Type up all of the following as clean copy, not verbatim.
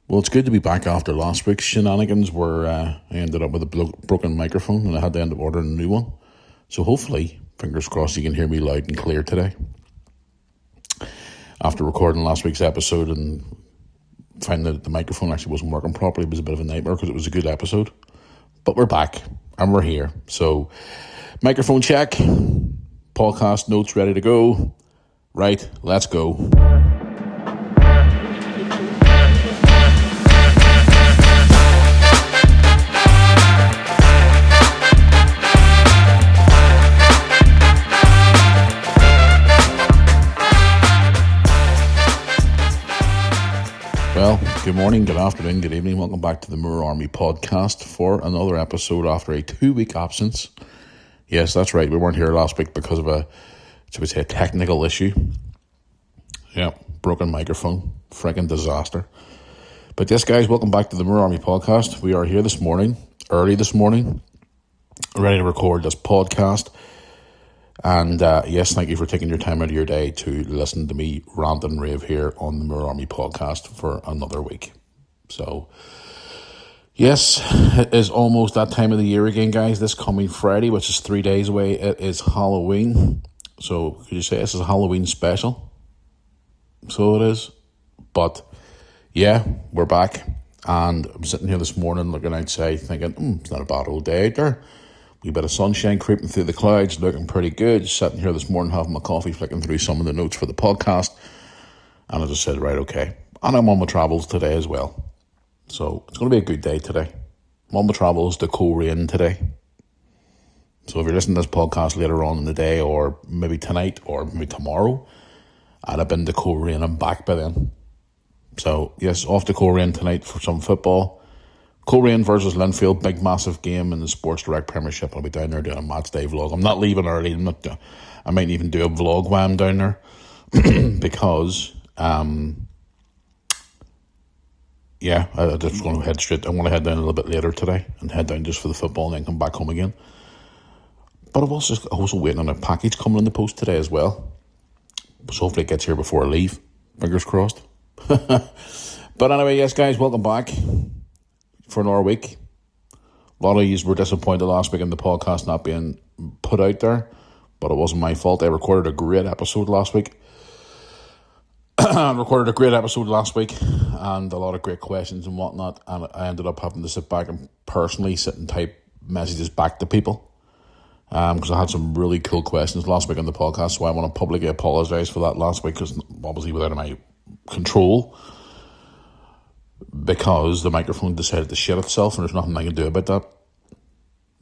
Well, it's good to be back after last week's shenanigans where I ended up with a broken microphone and I had to end up ordering a new one. So hopefully, fingers crossed, you can hear me loud and clear today. After recording last week's episode and finding that the microphone actually wasn't working properly, it was a bit of a nightmare because it was a good episode. But we're back and we're here. So microphone check, podcast notes ready to go. Right, let's go. Well, good morning, good afternoon, good evening. Welcome back to the Moore Army podcast for another episode after a 2-week absence. Yes, that's right. We weren't here last week because of a technical issue. Yeah, broken microphone. Freaking disaster. But yes, guys, welcome back to the Moore Army podcast. We are here this morning, early this morning, ready to record this podcast. And yes, thank you for taking your time out of your day to listen to me rant and rave here on the Moore Army podcast for another week. So, yes, it is almost that time of the year again, guys. This coming Friday, which is 3 days away, it is Halloween. So, could you say this is a Halloween special? So it is. But, yeah, we're back. And I'm sitting here this morning looking outside thinking, it's not a bad old day out there. A bit of sunshine creeping through the clouds, looking pretty good. Sitting here this morning having my coffee, flicking through some of the notes for the podcast. And I just said, right, okay. And I'm on my travels today as well. So it's going to be a good day today. I'm on my travels to Coleraine today. So if you're listening to this podcast later on in the day, or maybe tonight, or maybe tomorrow, I'd have been to Coleraine and back by then. So yes, off to Coleraine tonight for some football. Coleraine versus Linfield, big massive game in the Sports Direct Premiership. I'll be down there doing a match day vlog. I'm not leaving early. I might even do a vlog while I'm down there because, I just going to head straight. I want to head down a little bit later today and head down just for the football and then come back home again. But I was also waiting on a package coming in the post today as well. So hopefully it gets here before I leave. Fingers crossed. But anyway, yes, guys, welcome back for another week. A lot of you were disappointed last week in the podcast not being put out there, but it wasn't my fault. I recorded a great episode last week. And a lot of great questions and whatnot, and I ended up having to sit back and personally sit and type messages back to people because I had some really cool questions last week on the podcast, so I want to publicly apologise for that last week because obviously without my control, because the microphone decided to shit itself and there's nothing I can do about that.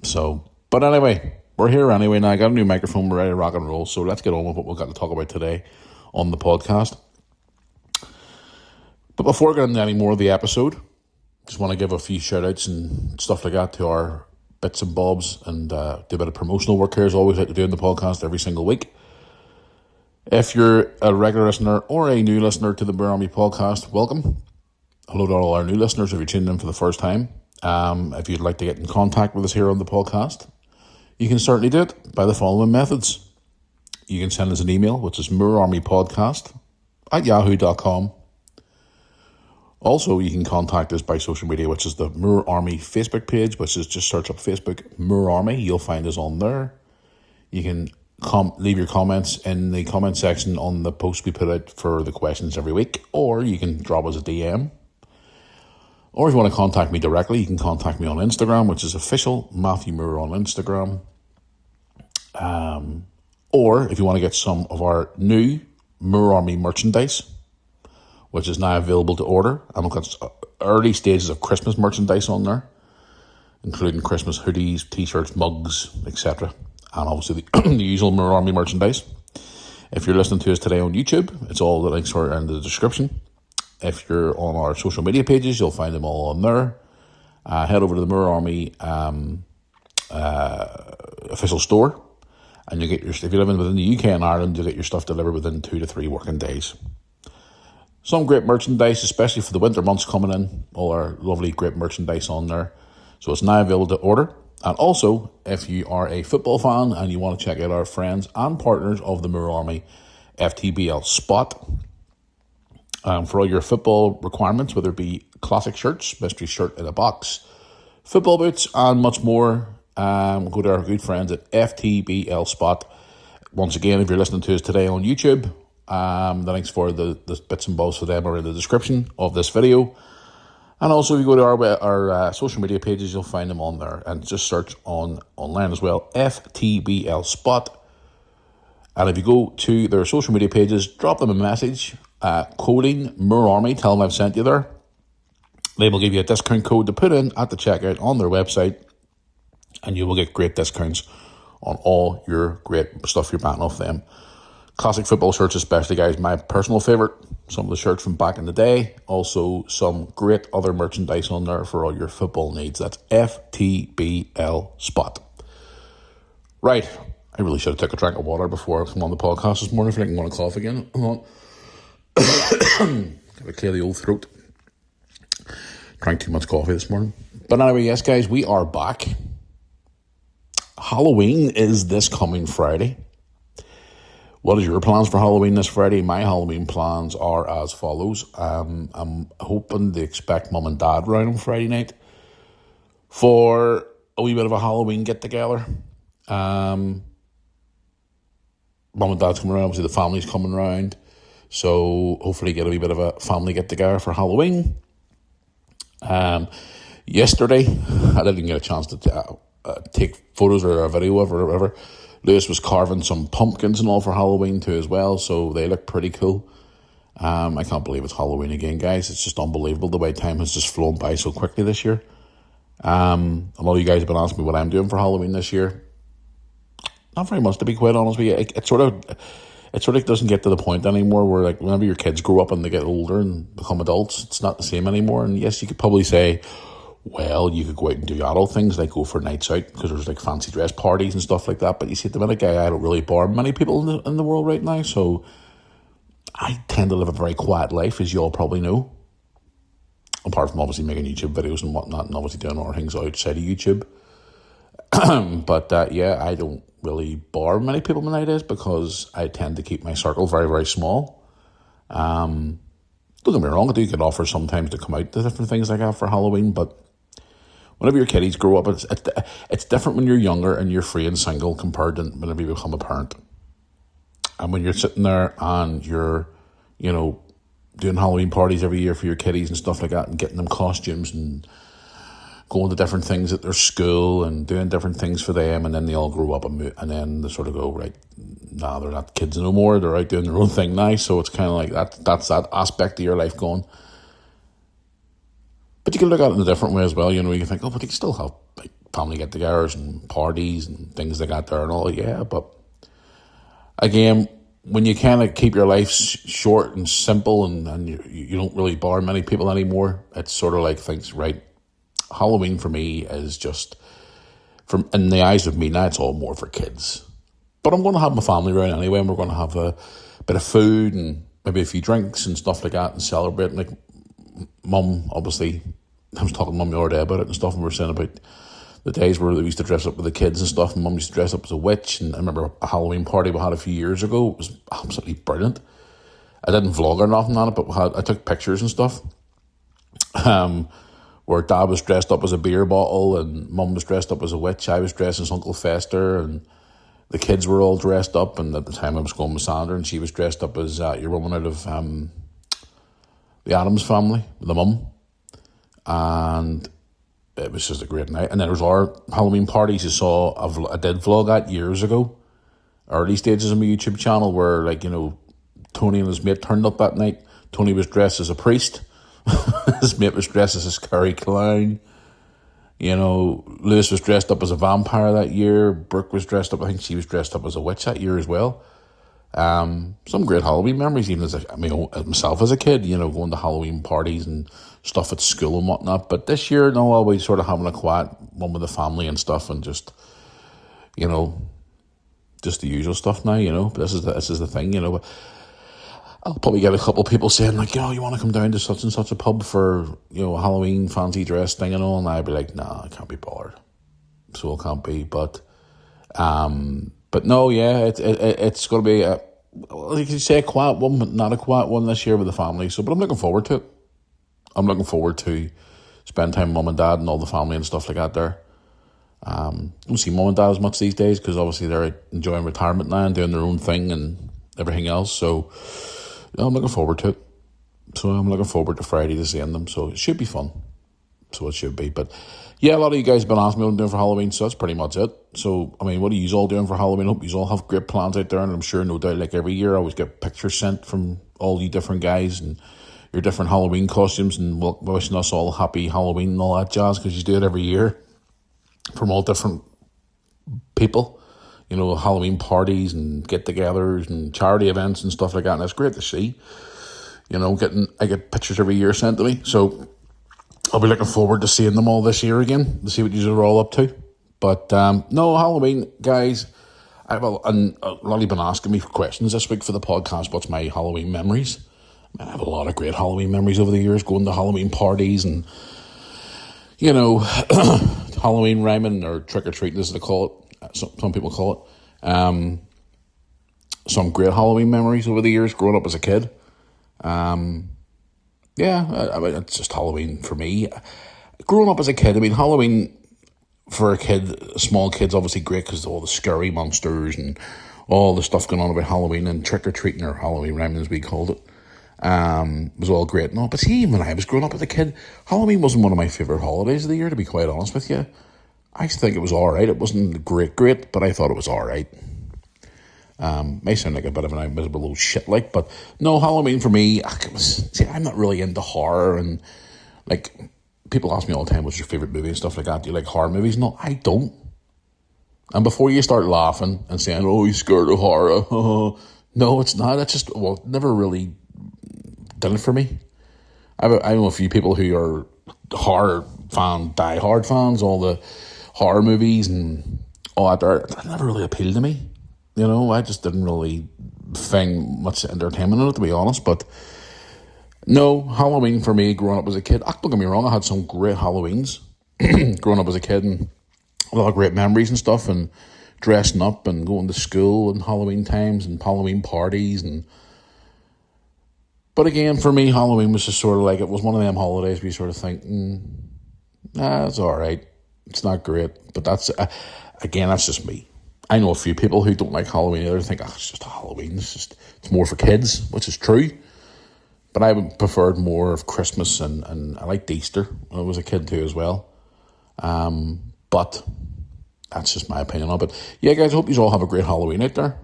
So, but anyway, we're here anyway now. I got a new microphone, we're ready to rock and roll. So let's get on with what we've got to talk about today on the podcast. But before I get into any more of the episode, just want to give a few shout outs and stuff like that to our bits and bobs and do a bit of promotional work here as always like to do in the podcast every single week. If you're a regular listener or a new listener to the Moore Army podcast, welcome. Hello to all our new listeners if you're tuning in for the first time. If you'd like to get in contact with us here on the podcast, you can certainly do it by the following methods. You can send us an email, which is moorearmypodcast@yahoo.com. Also, you can contact us by social media, which is the Moore Army Facebook page, which is just search up Facebook Moore Army. You'll find us on there. You can leave your comments in the comment section on the post we put out for the questions every week, or you can drop us a DM. Or if you want to contact me directly, you can contact me on Instagram, which is official Matthew Moore on Instagram. Or if you want to get some of our new Moore Army merchandise, which is now available to order, and we've got early stages of Christmas merchandise on there, including Christmas hoodies, t-shirts, mugs, etc. And obviously the usual Moore Army merchandise. If you're listening to us today on YouTube, it's all the links are in the description. If you're on our social media pages, you'll find them all on there. Head over to the Moore Army official store, and you get your. If you're living within the UK and Ireland, you'll get your stuff delivered within 2 to 3 working days. Some great merchandise, especially for the winter months coming in. All our lovely, great merchandise on there. So it's now available to order. And also, if you are a football fan and you want to check out our friends and partners of the Moore Army FTBL Spot, for all your football requirements, whether it be classic shirts, mystery shirt in a box, football boots, and much more. Go to our good friends at FTBL Spot. Once again, if you're listening to us today on YouTube, the links for the bits and balls for them are in the description of this video. And also, if you go to our social media pages, you'll find them on there. And just search online as well, FTBL Spot. And if you go to their social media pages, drop them a message, coding Moore Army, tell them I've sent you there. They will give you a discount code to put in at the checkout on their website, and you will get great discounts on all your great stuff you're buying off them. Classic football shirts especially, guys, my personal favourite. Some of the shirts from back in the day. Also, some great other merchandise on there for all your football needs. That's FTBL Spot. Right. I really should have took a drink of water before I come on the podcast this morning. I think I'm going to cough again. Hold on. Got to clear the old throat. Drank too much coffee this morning. But anyway, yes, guys, we are back. Halloween is this coming Friday. What is your plans for Halloween this Friday? My Halloween plans are as follows. I'm hoping to expect Mum and Dad round on Friday night for a wee bit of a Halloween get-together. Mum and Dad's coming around. Obviously, the family's coming around. So hopefully get a wee bit of a family get-together for Halloween. Yesterday, I didn't get a chance to take photos or a video of it or whatever. Lewis was carving some pumpkins and all for Halloween too as well, so they look pretty cool. I can't believe it's Halloween again, guys. It's just unbelievable the way time has just flown by so quickly this year. A lot of you guys have been asking me what I'm doing for Halloween this year. Not very much, to be quite honest with you. It sort of doesn't get to the point anymore where, like, whenever your kids grow up and they get older and become adults, it's not the same anymore. And yes, you could probably say, well, you could go out and do adult things like go for nights out because there's like fancy dress parties and stuff like that. But you see, at the minute, guy, I don't really bar many people in the world right now. So I tend to live a very quiet life, as you all probably know. Apart from obviously making YouTube videos and whatnot, and obviously doing other things outside of YouTube. But yeah, I don't really bar many people nowadays because I tend to keep my circle very, very small. Don't get me wrong, I do get offers sometimes to come out to different things like that for Halloween, but whenever your kiddies grow up, it's different when you're younger and you're free and single compared to whenever you become a parent. And when you're sitting there and you're, doing Halloween parties every year for your kiddies and stuff like that and getting them costumes and going to different things at their school and doing different things for them, and then they all grow up and then they sort of go, right, nah, they're not kids no more, they're out doing their own thing now. So it's kind of like that's that aspect of your life gone. But you can look at it in a different way as well. You can think, but you can still have like family get-togethers and parties and things like that there and all. Yeah, but again, when you kind of keep your life short and simple and you don't really bar many people anymore, it's sort of like things, right, Halloween for me is just, from in the eyes of me now, it's all more for kids. But I'm going to have my family around anyway, and we're going to have a bit of food and maybe a few drinks and stuff like that and celebrate. Like, Mum, obviously, I was talking to Mum the other day about it and stuff, and we were saying about the days where we used to dress up with the kids and stuff, and Mum used to dress up as a witch. And I remember a Halloween party we had a few years ago. It was absolutely brilliant. I didn't vlog or nothing on it, but I took pictures and stuff. Where Dad was dressed up as a beer bottle and Mum was dressed up as a witch. I was dressed as Uncle Fester, and the kids were all dressed up. And at the time I was going with Sandra, and she was dressed up as your woman out of the Addams Family, the mum. And it was just a great night. And then there was our Halloween parties. You saw, I did vlog that years ago, early stages of my YouTube channel, where, like, Tony and his mate turned up that night. Tony was dressed as a priest. His mate was dressed as a scary clown. Lewis was dressed up as a vampire that year. Brooke was dressed up, I think she was dressed up as a witch that year as well. Some great Halloween memories, even as myself as a kid, going to Halloween parties and stuff at school and whatnot. But this year, no, I'll be sort of having a quiet one with the family and stuff, and just the usual stuff now. But this is the thing, I'll probably get a couple of people saying, like, you want to come down to such and such a pub for, a Halloween fancy dress thing and all, and I'd be like, nah, I can't be bothered. So it can't be, but no, yeah, it's going to be well, you could say a quiet one, but not a quiet one this year with the family. So, but I'm looking forward to it. I'm looking forward to spend time with mum and dad and all the family and stuff like that there. Don't see mum and dad as much these days because obviously they're enjoying retirement now and doing their own thing and everything else. So I'm looking forward to it. So I'm looking forward to Friday to seeing them. So it should be fun. So it should be. But yeah, a lot of you guys have been asking me what I'm doing for Halloween, so that's pretty much it. So, I mean, what are you all doing for Halloween? I hope you all have great plans out there, and I'm sure, no doubt, like every year, I always get pictures sent from all you different guys and your different Halloween costumes and wishing us all happy Halloween and all that jazz, because you do it every year from all different people. You know, Halloween parties and get-togethers and charity events and stuff like that, and it's great to see. You know, I get pictures every year sent to me, so I'll be looking forward to seeing them all this year again, to see what you are all up to. But no, Halloween, guys, a lot of you been asking me for questions this week for the podcast. What's my Halloween memories? I have a lot of great Halloween memories over the years, going to Halloween parties and, you know, Halloween rhyming or trick-or-treating, as they call it. Some people call it. Some great Halloween memories over the years, growing up as a kid. Yeah, I mean, it's just Halloween for me. Growing up as a kid, I mean, Halloween for a kid, small kid's obviously great because all the scary monsters and all the stuff going on about Halloween and trick-or-treating, or Halloween rhyming as we called it, was all great. No, but see, even when I was growing up as a kid, Halloween wasn't one of my favourite holidays of the year, to be quite honest with you. I think it was alright. It wasn't great, but I thought it was alright. May sound like a bit of an miserable little shit, like, but no, Halloween for me, I'm not really into horror, and like, people ask me all the time, what's your favourite movie and stuff like that? Do you like horror movies? No, I don't. And before you start laughing and saying, oh, you're scared of horror, no, it's not. It's just, well, never really done it for me. I know a few people who are horror die-hard fans, all the horror movies and all that there. That never really appealed to me. You know, I just didn't really find much entertainment in it, to be honest. But no, Halloween for me, growing up as a kid, don't get me wrong, I had some great Halloweens growing up as a kid, and a lot of great memories and stuff, and dressing up and going to school and Halloween times and Halloween parties. But again, for me, Halloween was just sort of like, it was one of them holidays where you sort of think, it's all right. It's not great. But that's, again, that's just me. I know a few people who don't like Halloween either, think, it's just Halloween, it's more for kids, which is true. But I would preferred more of Christmas, and I liked Easter when I was a kid too as well. But that's just my opinion on it. But yeah, guys, I hope you all have a great Halloween out there.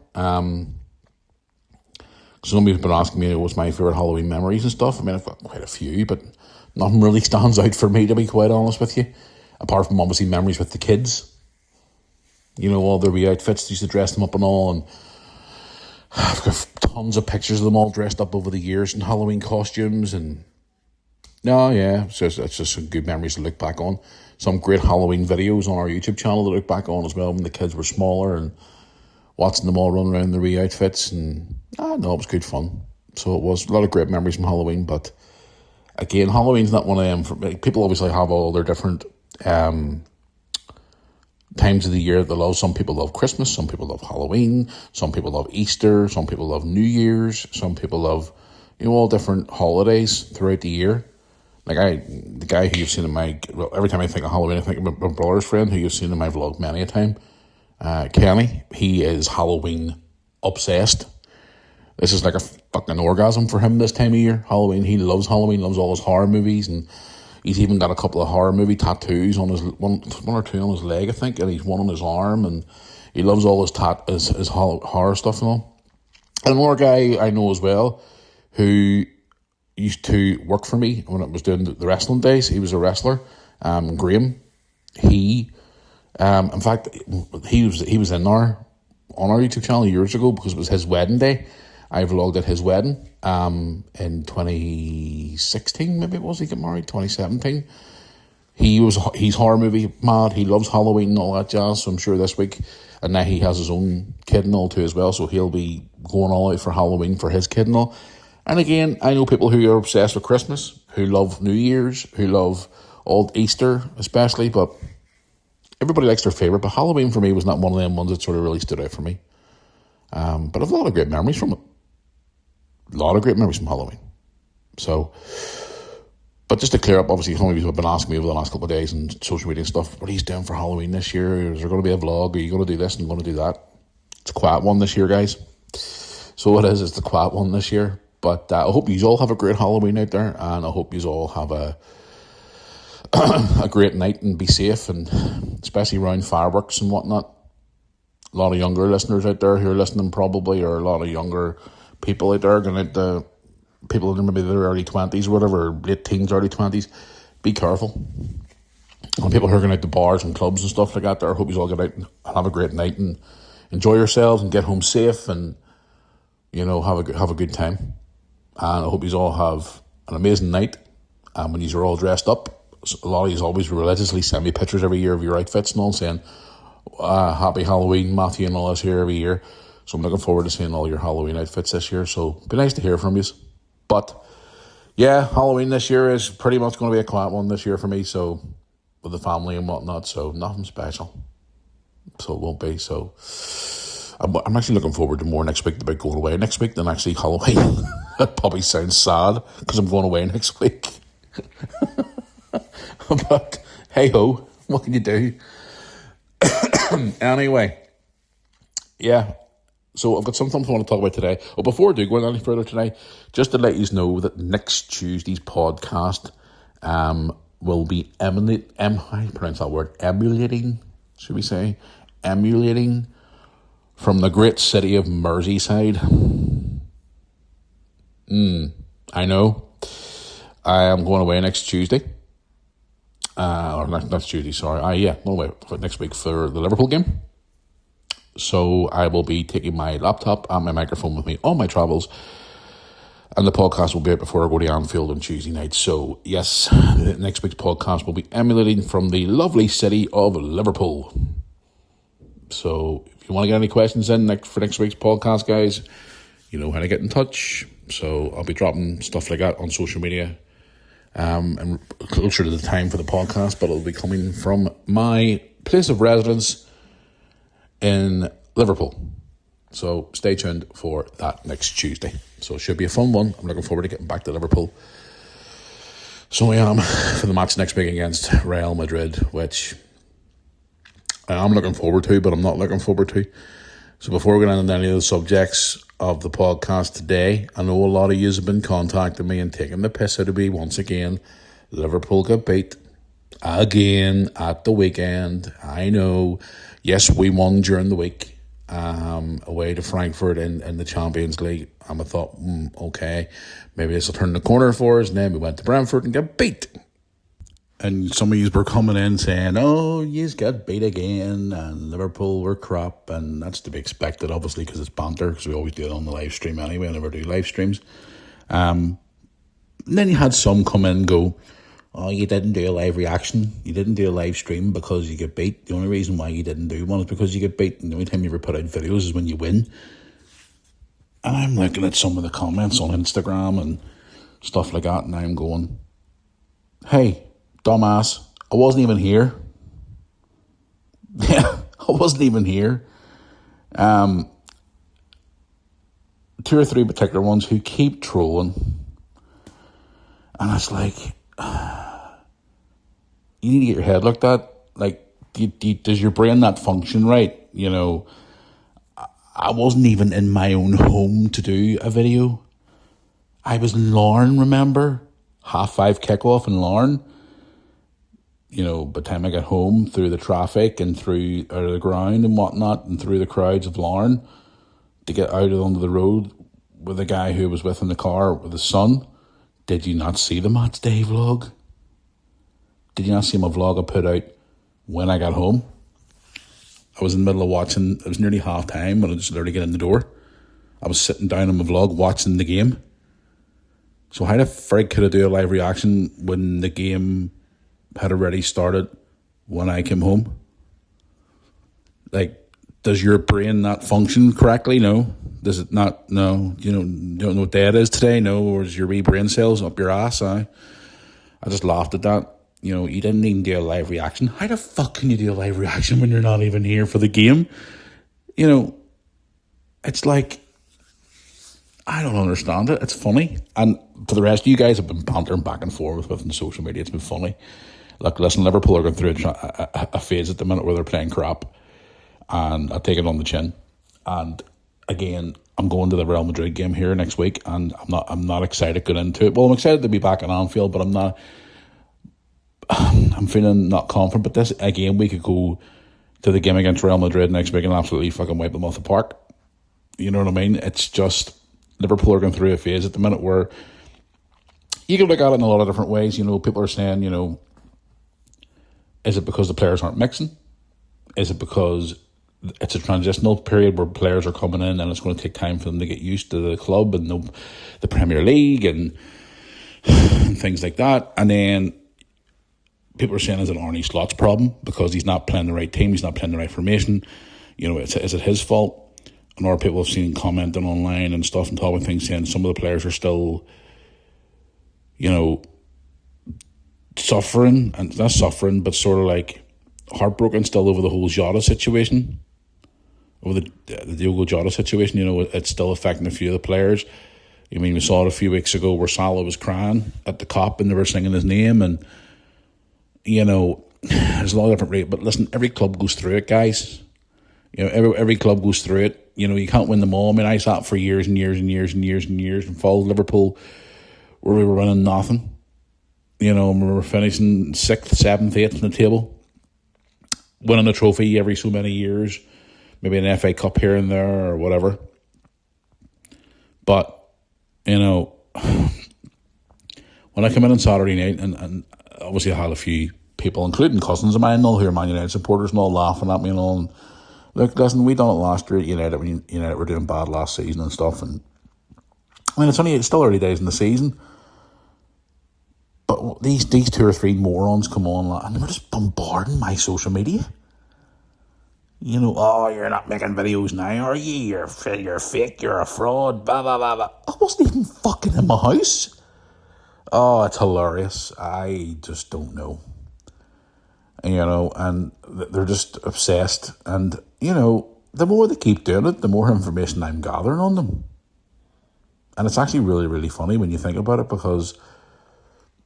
Somebody's been asking me what's my favourite Halloween memories and stuff. I mean, I've got quite a few, but nothing really stands out for me, to be quite honest with you. Apart from obviously memories with the kids. You know, all their wee outfits, used to dress them up and all, and I've got tons of pictures of them all dressed up over the years in Halloween costumes, and no, yeah, it's just some good memories to look back on. Some great Halloween videos on our YouTube channel to look back on as well, when the kids were smaller, and watching them all run around in their wee outfits, and it was good fun. So it was a lot of great memories from Halloween. But again, Halloween's not one of them. People obviously have all their different times of the year they love. Some people love Christmas, some people love Halloween, some people love Easter, some people love New Year's, some people love, all different holidays throughout the year. Like the guy who you've seen in every time I think of Halloween, I think of my brother's friend who you've seen in my vlog many a time, Kenny. He is Halloween obsessed. This is like a fucking orgasm for him this time of year, Halloween. He loves Halloween, loves all his horror movies, and he's even got a couple of horror movie tattoos on his one or two on his leg, I think, and he's one on his arm, and he loves all his horror stuff and all. And another guy I know as well, who used to work for me when I was doing the wrestling days. He was a wrestler, Graham. He, in fact, he was on our YouTube channel years ago because it was his wedding day. I vlogged at his wedding in 2016, maybe it was. He got married 2017. He's horror movie mad. He loves Halloween and all that jazz. So I'm sure this week, and now he has his own kid and all too as well. So he'll be going all out for Halloween for his kid and all. And again, I know people who are obsessed with Christmas, who love New Year's, who love all Easter especially. But everybody likes their favourite. But Halloween for me was not one of them ones that sort of really stood out for me. But I've a lot of great memories from it. A lot of great memories from Halloween. So, but just to clear up, obviously, some of you have been asking me over the last couple of days and social media and stuff, what are you doing for Halloween this year? Is there going to be a vlog? Are you going to do this and going to do that? It's a quiet one this year, guys. So it is. It's the quiet one this year. But I hope you all have a great Halloween out there, and I hope you all have a great night and be safe, and especially around fireworks and whatnot. A lot of younger listeners out there who are listening probably, or a lot of younger people out there going to people in maybe their early 20s or whatever, late teens, early 20s, be careful. And people who are going out to bars and clubs and stuff like that there, I hope you all get out and have a great night and enjoy yourselves and get home safe and, have a good time. And I hope you all have an amazing night. And when you are all dressed up, a lot of you always religiously send me pictures every year of your outfits and all, saying, happy Halloween, Matthew, and all this here every year. So I'm looking forward to seeing all your Halloween outfits this year. So it'd be nice to hear from you. But yeah, Halloween this year is pretty much going to be a quiet one this year for me. So with the family and whatnot. So nothing special. So it won't be. So I'm actually looking forward to more next week about going away next week than actually Halloween. That probably sounds sad because I'm going away next week. But hey ho, what can you do? Anyway, yeah. So I've got something I want to talk about today. Well, before I do go any further today, just to let you know that next Tuesday's podcast will be how do you pronounce that word? Emulating, should we say? Emulating from the great city of Merseyside. I know. I am going away next Tuesday. Or next Tuesday, sorry. Next week for the Liverpool game. So I will be taking my laptop and my microphone with me on my travels. And the podcast will be out before I go to Anfield on Tuesday night. So yes, next week's podcast will be emulating from the lovely city of Liverpool. So if you want to get any questions in for next week's podcast, guys, you know how to get in touch. So I'll be dropping stuff like that on social media. And closer to the time for the podcast, but it'll be coming from my place of residence in Liverpool. So stay tuned for that next Tuesday. So it should be a fun one. I'm looking forward to getting back to Liverpool. So I am for the match next week against Real Madrid, which I am looking forward to, but I'm not looking forward to. So before we get into any of the subjects of the podcast today, I know a lot of you have been contacting me and taking the piss out of me once again. Liverpool got beat again at the weekend. I know. Yes, we won during the week away to Frankfurt in the Champions League. And I thought, okay, maybe this will turn the corner for us. And then we went to Brentford and got beat. And some of you were coming in saying, oh, you got beat again and Liverpool were crap. And that's to be expected, obviously, because it's banter, because we always do it on the live stream anyway. I never do live streams. And then you had some come in and go, oh, you didn't do a live reaction. You didn't do a live stream because you get beat. The only reason why you didn't do one is because you get beat. And the only time you ever put out videos is when you win. And I'm looking at some of the comments on Instagram and stuff like that. And I'm going, hey, dumbass, I wasn't even here. Yeah, I wasn't even here. 2 or 3 particular ones who keep trolling. And it's like, you need to get your head looked at. Like, does your brain not function right? You know, I wasn't even in my own home to do a video. I was in Larne, remember? 5:30 kickoff in Larne. You know, by the time I got home, through the traffic and through out of the ground and whatnot, and through the crowds of Larne, to get out onto the road with a guy who was with in the car with his son. Did you not see the Match Day vlog? Did you not see my vlog I put out when I got home? I was in the middle of watching, it was nearly half time when I just literally get in the door. I was sitting down on my vlog watching the game. So how the frig could I do a live reaction when the game had already started when I came home? Like, does your brain not function correctly? No. Does it not? No. You don't know what day it is today? No. Or is your wee brain cells up your ass? I just laughed at that. You know, you didn't even do a live reaction. How the fuck can you do a live reaction when you're not even here for the game? You know, It's like, I don't understand it. It's funny. And for the rest, you guys have been bantering back and forth with on social media. It's been funny. Look, listen, Liverpool are going through a phase at the minute where they're playing crap, and I take it on the chin. And again, I'm going to the Real Madrid game here next week, and I'm not excited going into it. Well, I'm excited to be back at Anfield, but I'm feeling not confident. But this again, we could go to the game against Real Madrid next week and absolutely fucking wipe them off the park. You know what I mean? It's just Liverpool are going through a phase at the minute where you can look at it in a lot of different ways. You know, people are saying, you know, is it because the players aren't mixing? Is it because it's a transitional period where players are coming in and it's going to take time for them to get used to the club and the Premier League and things like that? And then people are saying, is it Arne Slot's problem because he's not playing the right team, he's not playing the right formation? You know, is it his fault? And other people have seen commenting online and stuff and talking things saying some of the players are still, you know, suffering, and not suffering, but sort of like heartbroken still over the whole Jota situation, over the Diogo Jota situation. You know, it's still affecting a few of the players. I mean, we saw it a few weeks ago where Salah was crying at the Kop and they were singing his name, and you know, there's a lot of different rates. But listen, every club goes through it, guys. You know, every club goes through it. You know, you can't win them all. I mean, I sat for years and years and years and years and years and followed Liverpool where we were winning nothing. You know, we were finishing 6th, 7th, 8th in the table, winning a trophy every so many years, maybe an FA Cup here and there or whatever. But, you know, when I come in on Saturday night, and obviously I had a few people, including cousins of mine, all who are Man United supporters, and all laughing at me and all. And look, listen, we done it last year at United when United were doing bad last season and stuff. And I mean, it's still early days in the season. But these 2 or 3 morons come on and they're just bombarding my social media. You know, oh, you're not making videos now, are you? You're fake, you're a fraud, blah, blah, blah, blah. I wasn't even fucking in my house. Oh, it's hilarious. I just don't know. You know, and they're just obsessed. And, you know, the more they keep doing it, the more information I'm gathering on them. And it's actually really, really funny when you think about it, because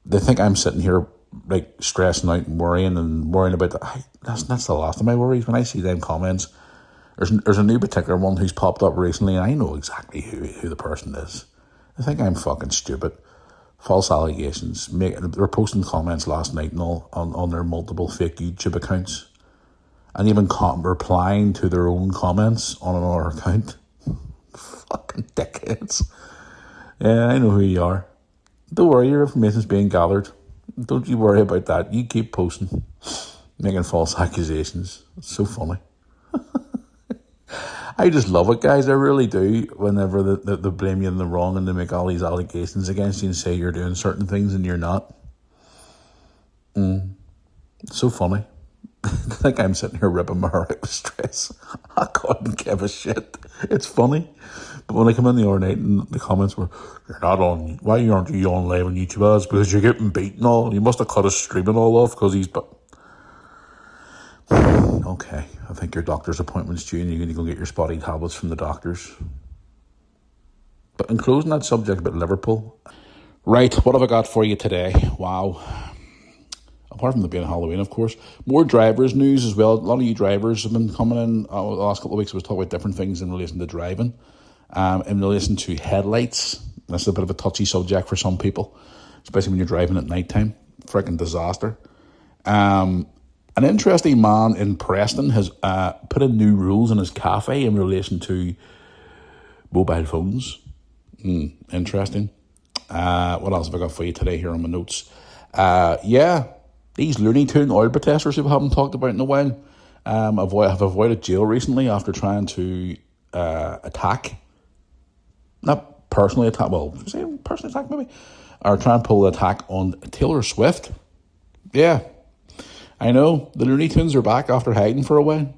they think I'm sitting here like stressing out and worrying about that. That's the last of my worries. When I see them comments, there's a new particular one who's popped up recently, and I know exactly who the person is. They think I'm fucking stupid. False allegations. They were posting comments last night and all on their multiple fake YouTube accounts, and even replying to their own comments on another account. Fucking dickheads. Yeah, I know who you are. Don't worry, your information's being gathered. Don't you worry about that. You keep posting, making false accusations. It's so funny. I just love it, guys. I really do. Whenever they blame you in the wrong and they make all these allegations against you and say you're doing certain things and you're not. It's so funny. I think I'm sitting here ripping my heart out with stress. I couldn't give a shit. It's funny. But when I come in the other night and the comments were, you're not on, why aren't you on live on YouTube? It's because you're getting beaten all. You must have cut his streaming all off because he's... Okay, I think your doctor's appointment's due and you're going to go get your spotty tablets from the doctors. But in closing that subject about Liverpool, right, what have I got for you today? Wow. Apart from the being Halloween, of course. More drivers news as well. A lot of you drivers have been coming in. The last couple of weeks I was talking about different things in relation to driving. In relation to headlights. That's a bit of a touchy subject for some people, especially when you're driving at nighttime. Freaking disaster. An interesting man in Preston has put in new rules in his cafe in relation to mobile phones. Interesting. What else have I got for you today here on my notes? These Looney Tune oil protesters who we haven't talked about in a while have avoided jail recently after trying to attack. Not personally attack, well, say personally attack maybe, or try and pull the attack on Taylor Swift. Yeah, I know the Looney Tunes are back after hiding for a while.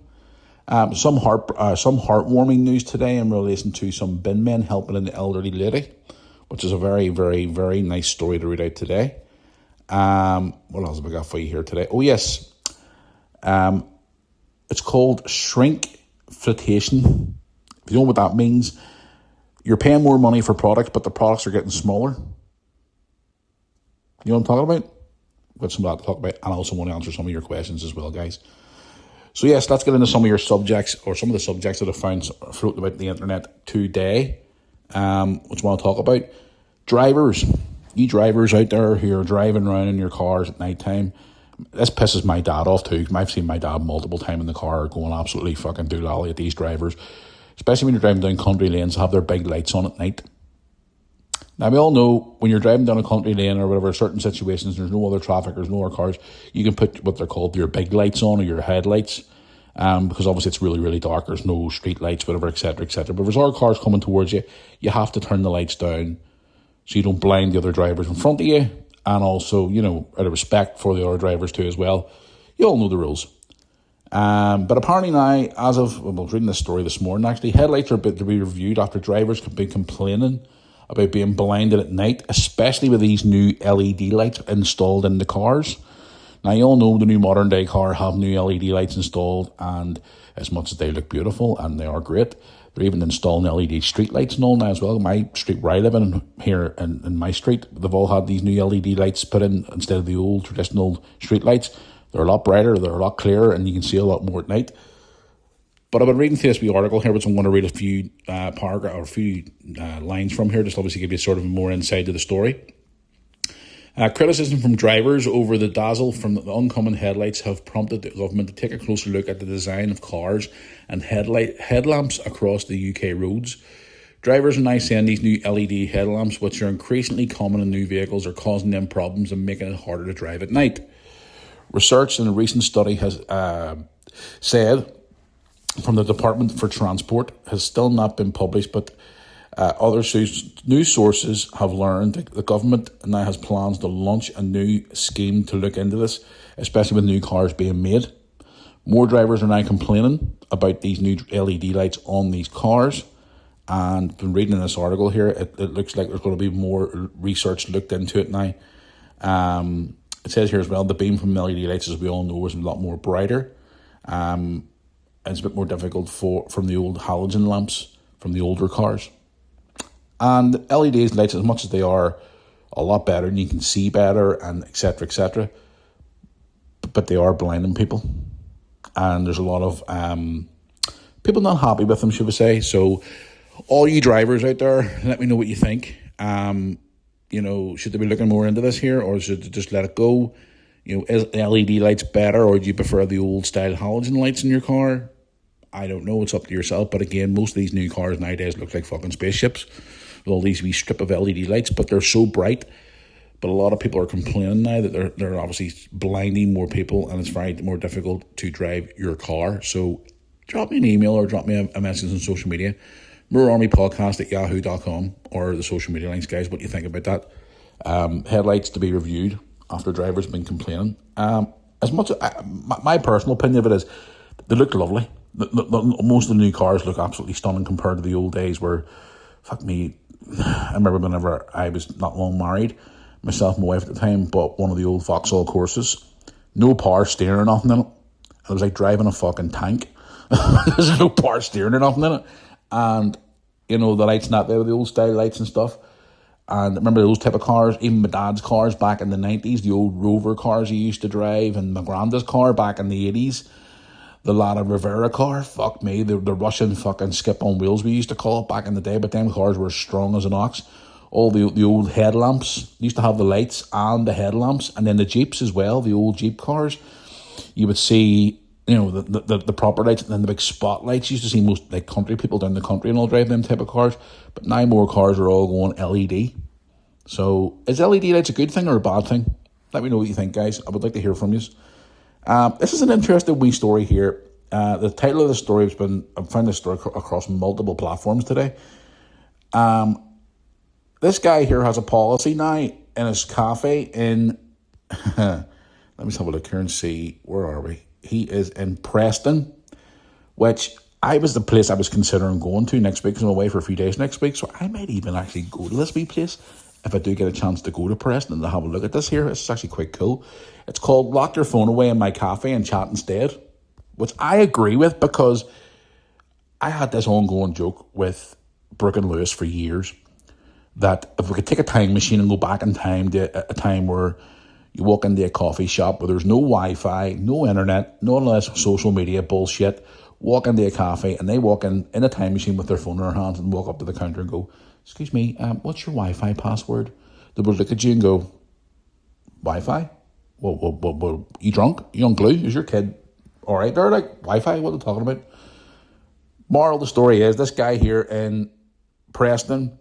Some heartwarming news today in relation to some bin men helping an elderly lady, which is a very, very, very nice story to read out today. What else have I got for you here today? Oh yes, it's called shrinkflation. If you know what that means, you're paying more money for products, but the products are getting smaller. You know what I'm talking about? Got some of that to talk about, and I also want to answer some of your questions as well, guys. So yes, let's get into some of your subjects, or some of the subjects that I found floating about the internet today, which I want to talk about. Drivers. You drivers out there who are driving around in your cars at night time, this pisses my dad off too. I've seen my dad multiple times in the car going absolutely fucking doolally at these drivers, especially when you're driving down country lanes, have their big lights on at night. Now, we all know when you're driving down a country lane or whatever, certain situations, there's no other traffic, there's no other cars, you can put what they're called your big lights on, or your headlights, because obviously it's really, really dark, there's no street lights, whatever, etc., etc. But if there's other cars coming towards you, you have to turn the lights down so you don't blind the other drivers in front of you, and also, out of respect for the other drivers too as well. You all know the rules. But apparently now, I was reading this story this morning, actually, headlights are about to be reviewed after drivers have been complaining about being blinded at night, especially with these new LED lights installed in the cars. Now, you all know the new modern day car have new LED lights installed, and as much as they look beautiful, and they are great, they're even installing LED street lights and all now as well. My street where I live in here, in my street, they've all had these new LED lights put in instead of the old traditional street lights. They're a lot brighter, they're a lot clearer, and you can see a lot more at night. But I've been reading through this wee article here, which I'm going to read a few paragraph or a few lines from here, just obviously give you sort of more insight to the story. Criticism from drivers over the dazzle from the oncoming headlights have prompted the government to take a closer look at the design of cars and headlamps across the UK roads. Drivers are now saying these new LED headlamps, which are increasingly common in new vehicles, are causing them problems and making it harder to drive at night. Research in a recent study has said from the Department for Transport has still not been published, but other news sources have learned that the government now has plans to launch a new scheme to look into this, especially with new cars being made. More drivers are now complaining about these new LED lights on these cars, and been reading in this article here, it looks like there's going to be more research looked into it now. It says here as well, the beam from LED lights, as we all know, is a lot more brighter. And it's a bit more difficult from the old halogen lamps from the older cars. And LED lights, as much as they are a lot better and you can see better and etc., but they are blinding people. And there's a lot of people not happy with them, should we say. So all you drivers out there, let me know what you think. Should they be looking more into this here, or should they just let it go? Is LED lights better, or do you prefer the old style halogen lights in your car? I don't know, it's up to yourself. But again, most of these new cars nowadays look like fucking spaceships with all these wee strip of LED lights, but they're so bright. But a lot of people are complaining now that they're obviously blinding more people, and it's very more difficult to drive your car. So drop me an email or drop me a message on social media, moorarmypodcast@yahoo.com, or the social media links, guys. What do you think about that? Headlights to be reviewed after drivers have been complaining. As much my personal opinion of it is, they look lovely. Most of the new cars look absolutely stunning compared to the old days where, fuck me, I remember whenever I was not long married, myself and my wife at the time bought one of the old Vauxhall Corsas. No power steering or nothing in it. It was like driving a fucking tank. There's no power steering or nothing in it. And, the lights not there, the old style lights and stuff. And I remember those type of cars, even my dad's cars back in the 90s, the old Rover cars he used to drive, and my granddad's car back in the 80s. The Lada Rivera car, fuck me, the Russian fucking skip on wheels we used to call it back in the day, but them cars were strong as an ox. All the old headlamps, used to have the lights and the headlamps, and then the Jeeps as well, the old Jeep cars. You would see, the proper lights, and then the big spotlights. You used to see most like country people down the country and all drive them type of cars, but now more cars are all going LED. So is LED lights a good thing or a bad thing? Let me know what you think, guys. I would like to hear from you. This is an interesting wee story here. The title of the story I've found this story across multiple platforms today. This guy here has a policy now in his cafe in, let me just have a look here and see, where are we? He is in Preston, which was the place I was considering going to next week, because I'm away for a few days next week, so I might even actually go to this wee place if I do get a chance to go to Preston and have a look at this here. It's actually quite cool. It's called Lock Your Phone Away in My Cafe and Chat Instead, which I agree with, because I had this ongoing joke with Brooke and Lewis for years that if we could take a time machine and go back in time to a time where you walk into a coffee shop where there's no Wi-Fi, no internet, no less social media bullshit, walk into a cafe and they walk in a time machine with their phone in their hands and walk up to the counter and go, excuse me, what's your Wi-Fi password? They would look at you and go, Wi-Fi? What, you drunk? You on glue? Is your kid all right there? Like, Wi-Fi? What are they talking about? Moral of the story is this guy here in Preston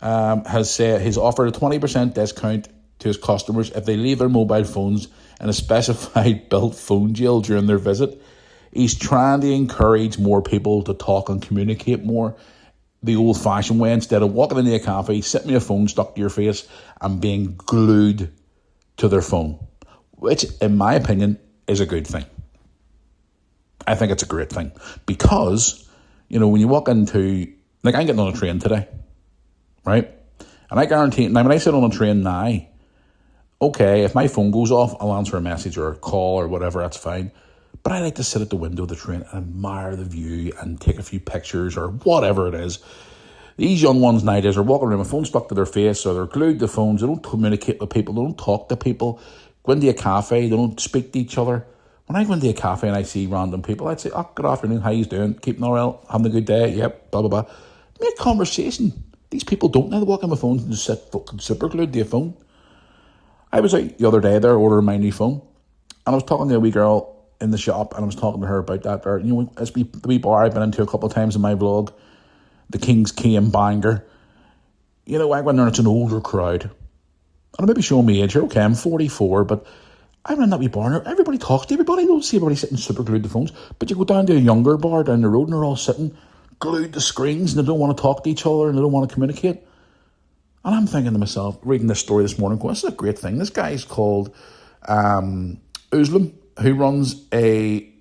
has said he's offered a 20% discount to his customers if they leave their mobile phones in a specified built phone jail during their visit. He's trying to encourage more people to talk and communicate more the old-fashioned way instead of walking into a cafe, sitting with a phone stuck to your face and being glued to their phone, which, in my opinion, is a good thing. I think it's a great thing because, when you walk into, like, I'm getting on a train today, right? And I guarantee, now when I sit on a train now, okay, if my phone goes off, I'll answer a message or a call or whatever, that's fine. But I like to sit at the window of the train and admire the view and take a few pictures or whatever it is. These young ones nowadays are walking around with phones stuck to their face or they're glued to phones. They don't communicate with people. They don't talk to people. Go into a cafe. They don't speak to each other. When I go into a cafe and I see random people, I'd say, oh, good afternoon. How you doing? Keeping all right? Having a good day? Yep, blah, blah, blah. Make conversation. These people don't know. They walk in with phones and just sit fucking super glued to a phone. I was out the other day there ordering my new phone and I was talking to a wee girl in the shop and I was talking to her about that there. It's the wee bar I've been into a couple of times in my vlog, the King's Quay in Bangor. I went there and it's an older crowd. And I may be showing me age here. Okay, I'm 44, but I'm in that wee bar and everybody talks to everybody. I don't see everybody sitting super glued to phones. But you go down to a younger bar down the road and they're all sitting glued to screens and they don't want to talk to each other and they don't want to communicate. And I'm thinking to myself, reading this story this morning, going, this is a great thing. This guy's called Uslam, who runs a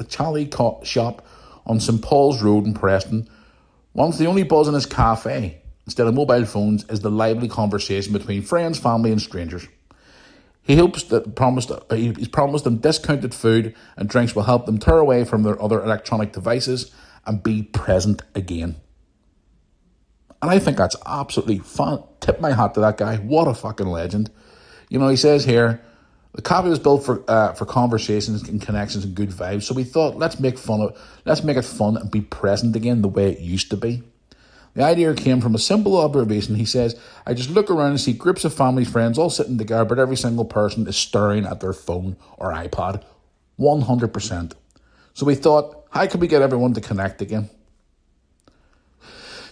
Charlie shop on St Paul's Road in Preston. Once the only buzz in his cafe, instead of mobile phones, is the lively conversation between friends, family and strangers. He's promised them discounted food and drinks will help them tear away from their other electronic devices and be present again. And I think that's absolutely fun. Tip my hat to that guy. What a fucking legend. He says here, the cafe was built for conversations and connections and good vibes. So we thought, let's make it fun and be present again the way it used to be. The idea came from a simple observation. He says, I just look around and see groups of family, friends all sitting together, but every single person is staring at their phone or iPad. 100%. So we thought, how can we get everyone to connect again?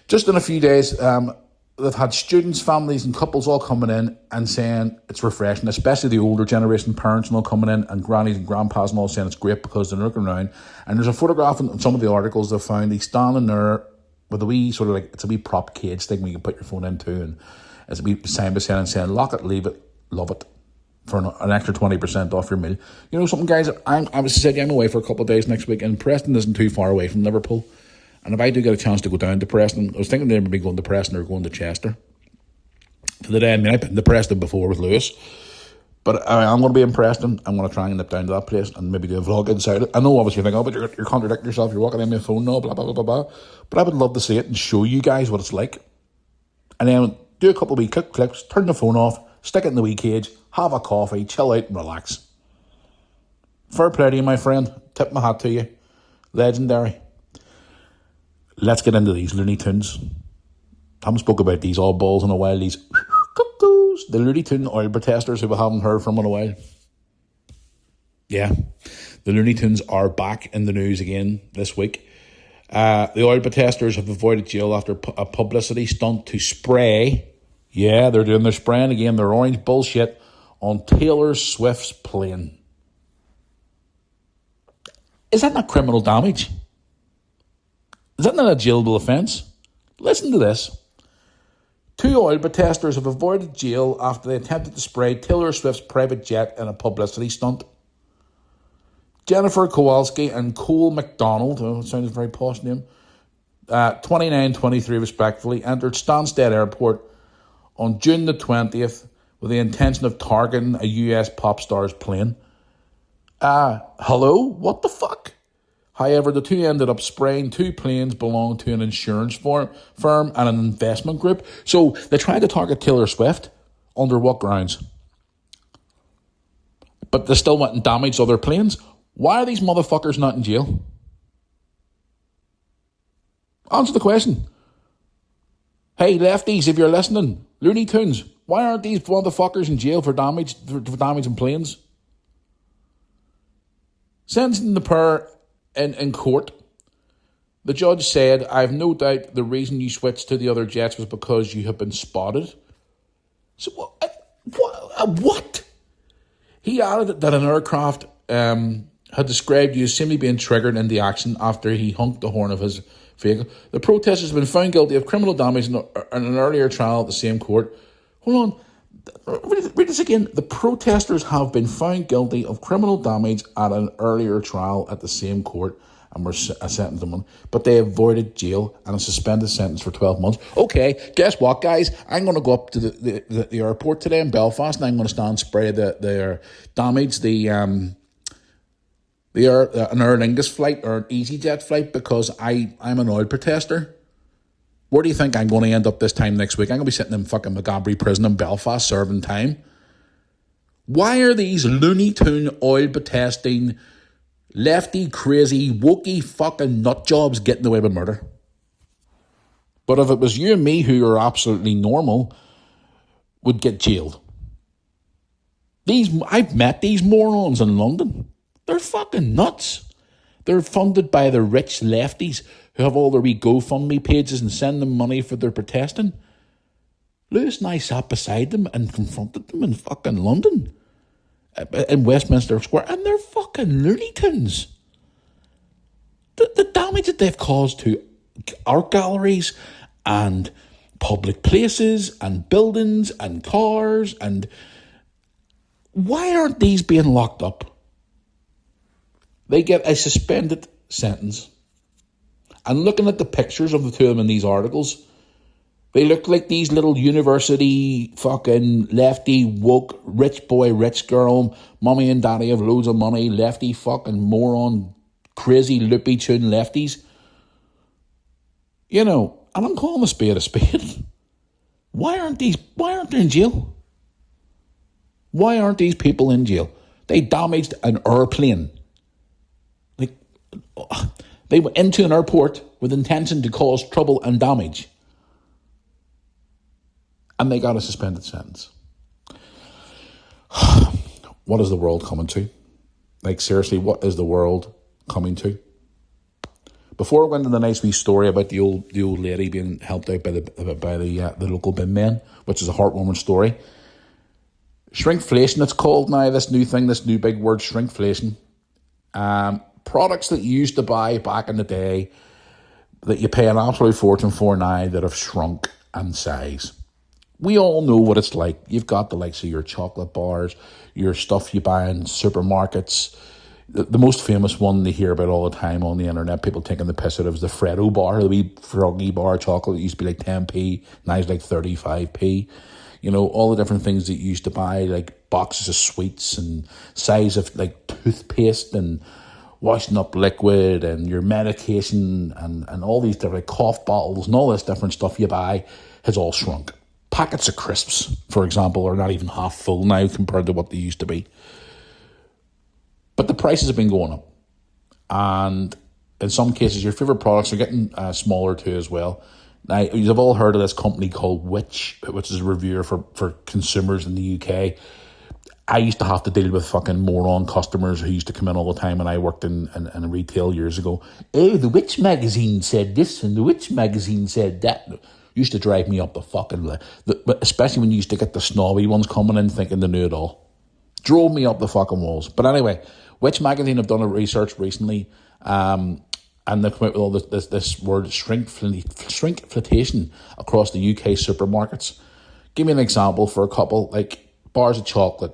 Just in a few days, they've had students, families and couples all coming in and saying it's refreshing, especially the older generation, parents and all coming in and grannies and grandpas and all saying it's great because they're looking around. And there's a photograph in some of the articles they found. He's standing there with a wee sort of it's a wee prop cage thing where you can put your phone into and it's a wee sign beside and saying, lock it, leave it, love it, for an extra 20% off your meal. Something, guys, I was said I'm away for a couple of days next week and Preston isn't too far away from Liverpool. And if I do get a chance to go down to Preston, I was thinking they'd maybe going to Preston or going to Chester for the day. I mean, I've been to Preston before with Lewis, but I'm going to be in Preston. I'm going to try and nip down to that place and maybe do a vlog inside it. I know, obviously, you think, but you're contradicting yourself. You're walking in with a phone now, blah, blah, blah, blah, blah. But I would love to see it and show you guys what it's like. And then do a couple of wee quick clips, turn the phone off, stick it in the wee cage, have a coffee, chill out and relax. Fair play to you, my friend. Tip my hat to you. Legendary. Let's get into these Looney Tunes. I haven't spoke about these odd balls in a while. These cuckoos, the Looney Tune oil protesters who we haven't heard from in a while. Yeah, the Looney Tunes are back in the news again this week. The oil protesters have avoided jail after a publicity stunt to spray. Yeah, they're doing their spraying again. Their orange bullshit on Taylor Swift's plane. Is that not criminal damage? Is that not a jailable offence? Listen to this. 2 oil protesters have avoided jail after they attempted to spray Taylor Swift's private jet in a publicity stunt. Jennifer Kowalski and Cole McDonald, it sounds a very posh name, 29, 23 respectively, entered Stansted Airport on June the 20th with the intention of targeting a US pop star's plane. Hello? What the fuck? However, the two ended up spraying two planes belonging to an insurance firm and an investment group. So they tried to target Taylor Swift. Under what grounds? But they still went and damaged other planes. Why are these motherfuckers not in jail? Answer the question. Hey, lefties, if you're listening, Looney Tunes, why aren't these motherfuckers in jail for damaging planes? Sentencing the pair in court, the judge said, I have no doubt the reason you switched to the other jets was because you have been spotted. So what? He added that an aircraft had described you as simply being triggered into action after he honked the horn of his vehicle. The protesters have been found guilty of criminal damage in an earlier trial at the same court. Hold on. Read this again. The protesters have been found guilty of criminal damage at an earlier trial at the same court and were sentenced to one, but they avoided jail and a suspended sentence for 12 months. Okay, guess what, guys? I'm going to go up to the airport today in Belfast, and I'm going to stand and spray the damage, an Aer Lingus flight or an EasyJet flight, because I'm an oil protester. Where do you think I'm going to end up this time next week? I'm going to be sitting in fucking Maghaberry prison in Belfast serving time. Why are these Looney Tune oil protesting, lefty, crazy, wokey fucking nut jobs getting away with murder? But if it was you and me who are absolutely normal, would get jailed. I've met these morons in London. They're fucking nuts. They're funded by the rich lefties who have all their wee GoFundMe pages and send them money for their protesting. Lewis and I sat beside them and confronted them in fucking London, in Westminster Square, and they're fucking Looney Tunes. The damage that they've caused to art galleries and public places and buildings and cars, and why aren't these being locked up? They get a suspended sentence. And looking at the pictures of the two of them in these articles, they look like these little university fucking lefty woke rich boy, rich girl, mommy and daddy have loads of money, lefty fucking moron, crazy loopy tune lefties. You know, and I'm calling a spade a spade. Why aren't they in jail? Why aren't these people in jail? They damaged an airplane. They went into an airport with intention to cause trouble and damage. And they got a suspended sentence. What is the world coming to? Like, seriously, what is the world coming to? Before I went into the nice wee story about the old lady being helped out by the local bin men, which is a heartwarming story. Shrinkflation, it's called now, this new thing, this new big word, shrinkflation. Products that you used to buy back in the day that you pay an absolute fortune for now that have shrunk in size. We all know what it's like. You've got the likes of your chocolate bars, your stuff you buy in supermarkets. The most famous one they hear about all the time on the internet, people taking the piss out of, is the Freddo bar, the wee froggy bar chocolate. It used to be like 10p, now it's like 35p. You know, all the different things that you used to buy, like boxes of sweets and size of like toothpaste and washing up liquid and your medication and all these different cough bottles and all this different stuff you buy has all shrunk. Packets of crisps, for example, are not even half full now compared to what they used to be. But the prices have been going up. And in some cases, your favourite products are getting smaller too as well. Now, you've all heard of this company called Which is a reviewer for consumers in the UK. I used to have to deal with fucking moron customers who used to come in all the time when I worked in retail years ago. Oh, the Which magazine said this and the Which magazine said that. Used to drive me up the fucking... especially when you used to get the snobby ones coming in thinking they knew it all. Drove me up the fucking walls. But anyway, Which magazine have done a research recently, and they've come out with all this word shrinkflation across the UK supermarkets. Give me an example for a couple, like bars of chocolate,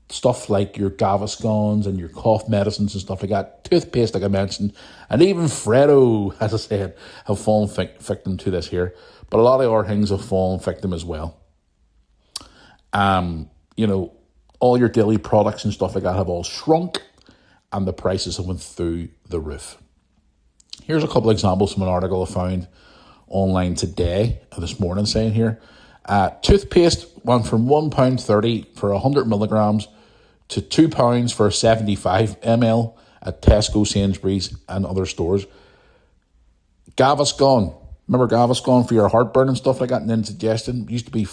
stuff like your Gaviscons and your cough medicines and stuff like that, toothpaste like I mentioned, and even Freddo, as I said, have fallen victim to this here. But a lot of other things have fallen victim as well. You know, all your daily products and stuff like that have all shrunk. and the prices have went through the roof. Here's a couple of examples from an article I found online today, this morning, saying here, toothpaste went from £1.30 for 100 milligrams to £2 for 75 ml at Tesco, Sainsbury's and other stores. Gaviscon, remember Gaviscon for your heartburn and stuff like that, and indigestion, used to be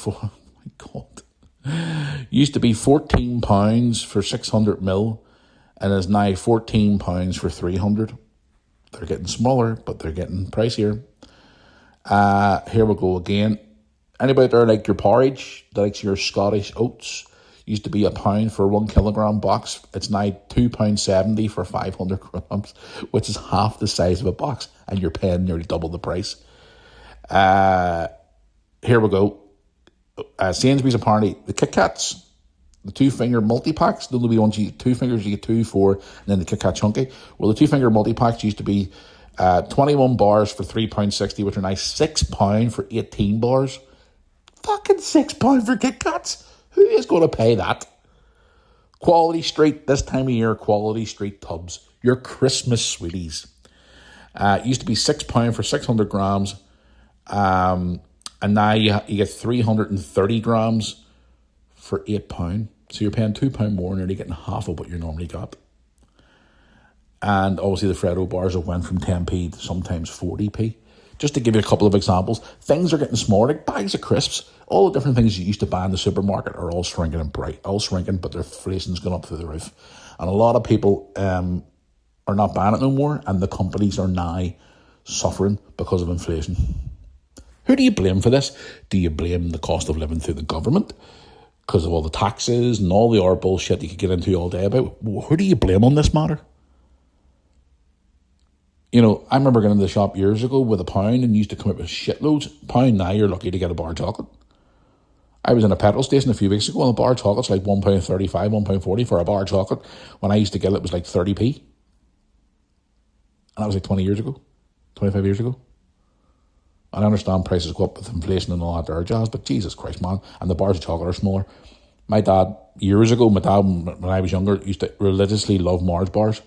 used to be £14 for 600 mil, and is now £14 for 300. They're getting smaller, but they're getting pricier. Here we go again. Anybody there like your porridge, that likes your Scottish oats? Used to be £1 for 1 kilogram box. It's now £2.70 for 500 grams, which is half the size of a box, and you're paying nearly double the price. Here we go. Sainsbury's apparently, the Kit Kats, the 2-finger multi-packs, the only ones you get 2 fingers, you get 2, 4, and then the Kit Kat Chunky. Well, the 2-finger multi-packs used to be 21 bars for £3.60, which are now £6 for 18 bars. Fucking £6 for Kit Kats. Who is going to pay that? Quality Street, this time of year, Quality Street tubs, your Christmas sweeties. It used to be £6 for 600 grams, and now you get 330 grams for £8. So you're paying £2 more, nearly getting half of what you normally got. And obviously the Freddo bars have went from 10p to sometimes 40p. Just to give you a couple of examples, things are getting smaller, like bags of crisps. All the different things you used to buy in the supermarket are all shrinking and bright, all shrinking, but their inflation's gone up through the roof. And a lot of people are not buying it no more, and the companies are now suffering because of inflation. Who do you blame for this? Do you blame the cost of living through the government because of all the taxes and all the other bullshit you could get into all day about? Who do you blame on this matter? You know, I remember going into the shop years ago with £1 and used to come up with shitloads. £1 now, you're lucky to get a bar of chocolate. I was in a petrol station a few weeks ago and a bar of chocolate's like £1.35, £1.40 for a bar of chocolate. When I used to get it, it was like 30p. And that was like 20 years ago, 25 years ago. And I understand prices go up with inflation and all that there jazz, but Jesus Christ, man. And the bars of chocolate are smaller. My dad, years ago, when I was younger, used to religiously love Mars bars.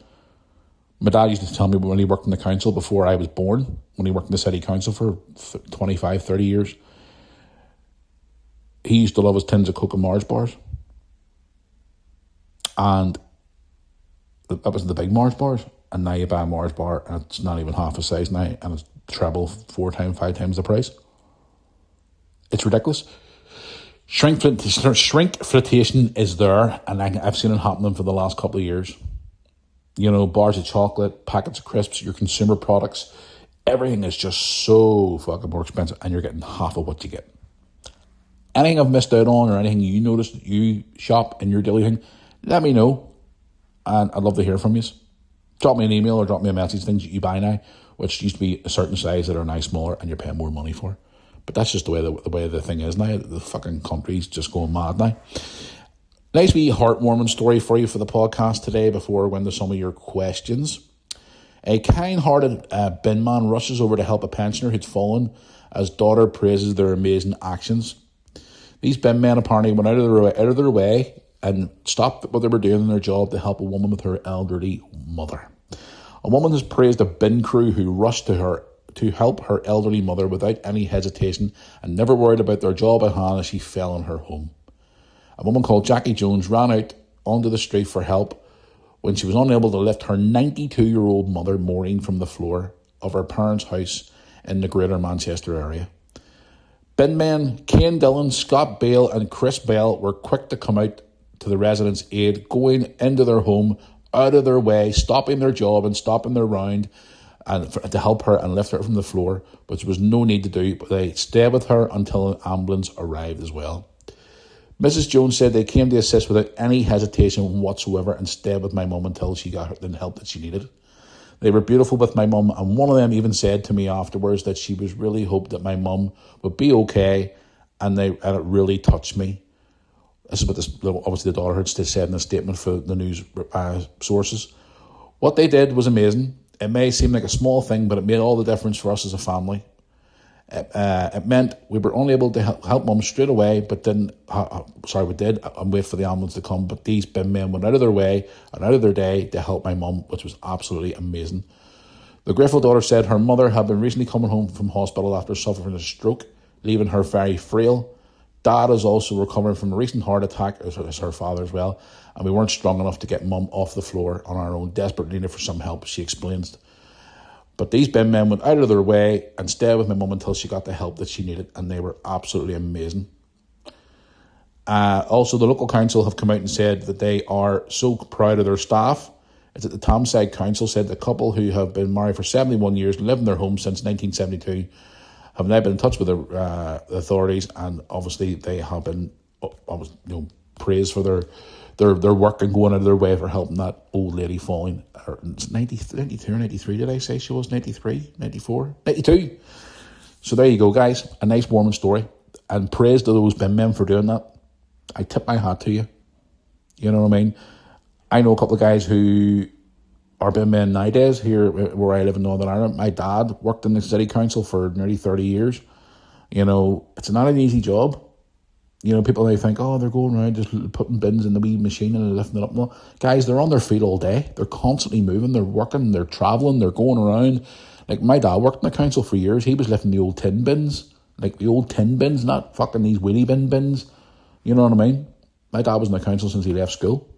My dad used to tell me when he worked in the council before I was born, when he worked in the city council for 25, 30 years, he used to love his tins of Coke and Mars bars. And that was the big Mars bars. And now you buy a Mars bar and it's not even half the size now, and it's treble, 4 times, 5 times the price. It's ridiculous. Shrinkflation is there, and I've seen it happening for the last couple of years. You know, bars of chocolate, packets of crisps, your consumer products, everything is just so fucking more expensive, and you're getting half of what you get. Anything I've missed out on or anything you notice that you shop in your daily thing, let me know, and I'd love to hear from you. Drop me an email or drop me a message, things that you buy now, which used to be a certain size that are now smaller and you're paying more money for. But that's just the way the thing is now. The fucking country's just going mad now. Nice wee heartwarming story for you for the podcast today before we go into some of your questions. A kind-hearted bin man rushes over to help a pensioner who'd fallen as daughter praises their amazing actions. These bin men apparently went out of their way and stopped what they were doing in their job to help a woman with her elderly mother. A woman has praised a bin crew who rushed to her to help her elderly mother without any hesitation and never worried about their job at hand as she fell in her home. A woman called Jackie Jones ran out onto the street for help when she was unable to lift her 92-year-old mother, Maureen, from the floor of her parents' house in the Greater Manchester area. Bin men Kane Dillon, Scott Bale and Chris Bell were quick to come out to the residents' aid, going into their home, out of their way, stopping their job and stopping their round and to help her and lift her from the floor, which was no need to do, but they stayed with her until an ambulance arrived as well. Mrs. Jones said they came to assist without any hesitation whatsoever and stayed with my mum until she got the help that she needed. They were beautiful with my mum, and one of them even said to me afterwards that she was really hoped that my mum would be okay, and it really touched me. This is what obviously the daughter had said in a statement for the news sources. What they did was amazing. It may seem like a small thing, but it made all the difference for us as a family. It meant we were only able to help Mum straight away, but then, we did, and wait for the ambulance to come. But these bin men went out of their way and out of their day to help my mum, which was absolutely amazing. The grateful daughter said her mother had been recently coming home from hospital after suffering a stroke, leaving her very frail. Dad is also recovering from a recent heart attack, as her father as well, and we weren't strong enough to get Mum off the floor on our own, desperately needing for some help, she explains. But these bin men went out of their way and stayed with my mum until she got the help that she needed, and they were absolutely amazing. Also, the local council have come out and said that they are so proud of their staff. It's that the Tamside Council said the couple who have been married for 71 years and lived in their home since 1972 have now been in touch with the authorities, and obviously they have been praised for their work and going out of their way for helping that old lady falling. It's 92 or 93, did I say she was? 93, 94, 92. So there you go, guys. A nice warming story. And praise to those bin men for doing that. I tip my hat to you. You know what I mean? I know a couple of guys who are bin men nowadays here where I live in Northern Ireland. My dad worked in the city council for nearly 30 years. You know, it's not an easy job. You know, people may think, oh, they're going around just putting bins in the wee machine and lifting it up. No, guys, they're on their feet all day. They're constantly moving. They're working. They're travelling. They're going around. Like, my dad worked in the council for years. He was lifting the old tin bins. Like, the old tin bins, not fucking these wheelie bin bins. You know what I mean? My dad was in the council since he left school.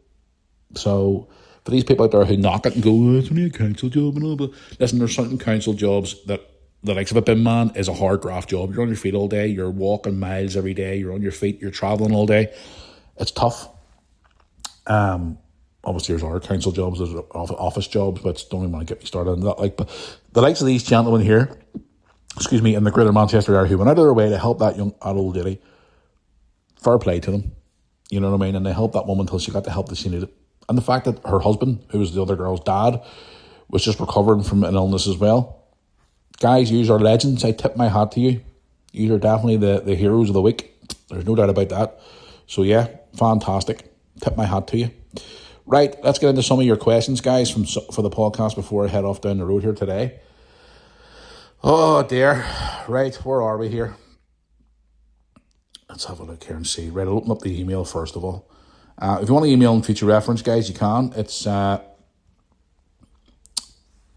So, for these people out there who knock it and go, oh, it's only a council job and all, but listen, there's certain council jobs that the likes of a bin man is a hard graft job. You're on your feet all day. You're walking miles every day. You're on your feet. You're travelling all day. It's tough. Obviously, there's other council jobs, there's office jobs, but don't even want to get me started on that. Like, but the likes of these gentlemen here, in the Greater Manchester area, who went out of their way to help that old lady, fair play to them. You know what I mean? And they helped that woman until she got the help that she needed. And the fact that her husband, who was the other girl's dad, was just recovering from an illness as well. Guys, you are legends. I tip my hat to you. You are definitely the heroes of the week. There's no doubt about that. So yeah, fantastic. Tip my hat to you. Right, let's get into some of your questions, guys, for the podcast before I head off down the road here today. Oh dear. Right, where are we here? Let's have a look here and see. Right, I'll open up the email first of all. If you want to email in future reference, guys, you can. It's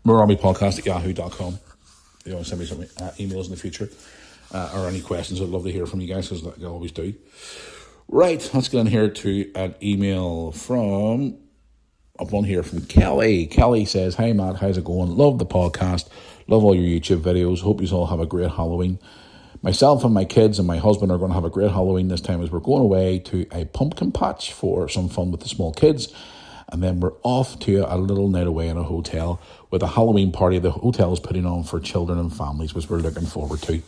moorarmypodcast@yahoo.com. If you want to send me some emails in the future or any questions, I'd love to hear from you guys, because I always do. Right, let's get in here to an email from one here from Kelly. Kelly says, "Hi Matt, how's it going? Love the podcast. Love all your YouTube videos. Hope you all have a great Halloween. Myself and my kids and my husband are going to have a great Halloween this time, as we're going away to a pumpkin patch for some fun with the small kids. And then we're off to a little night away in a hotel with a Halloween party the hotel is putting on for children and families, which we're looking forward to.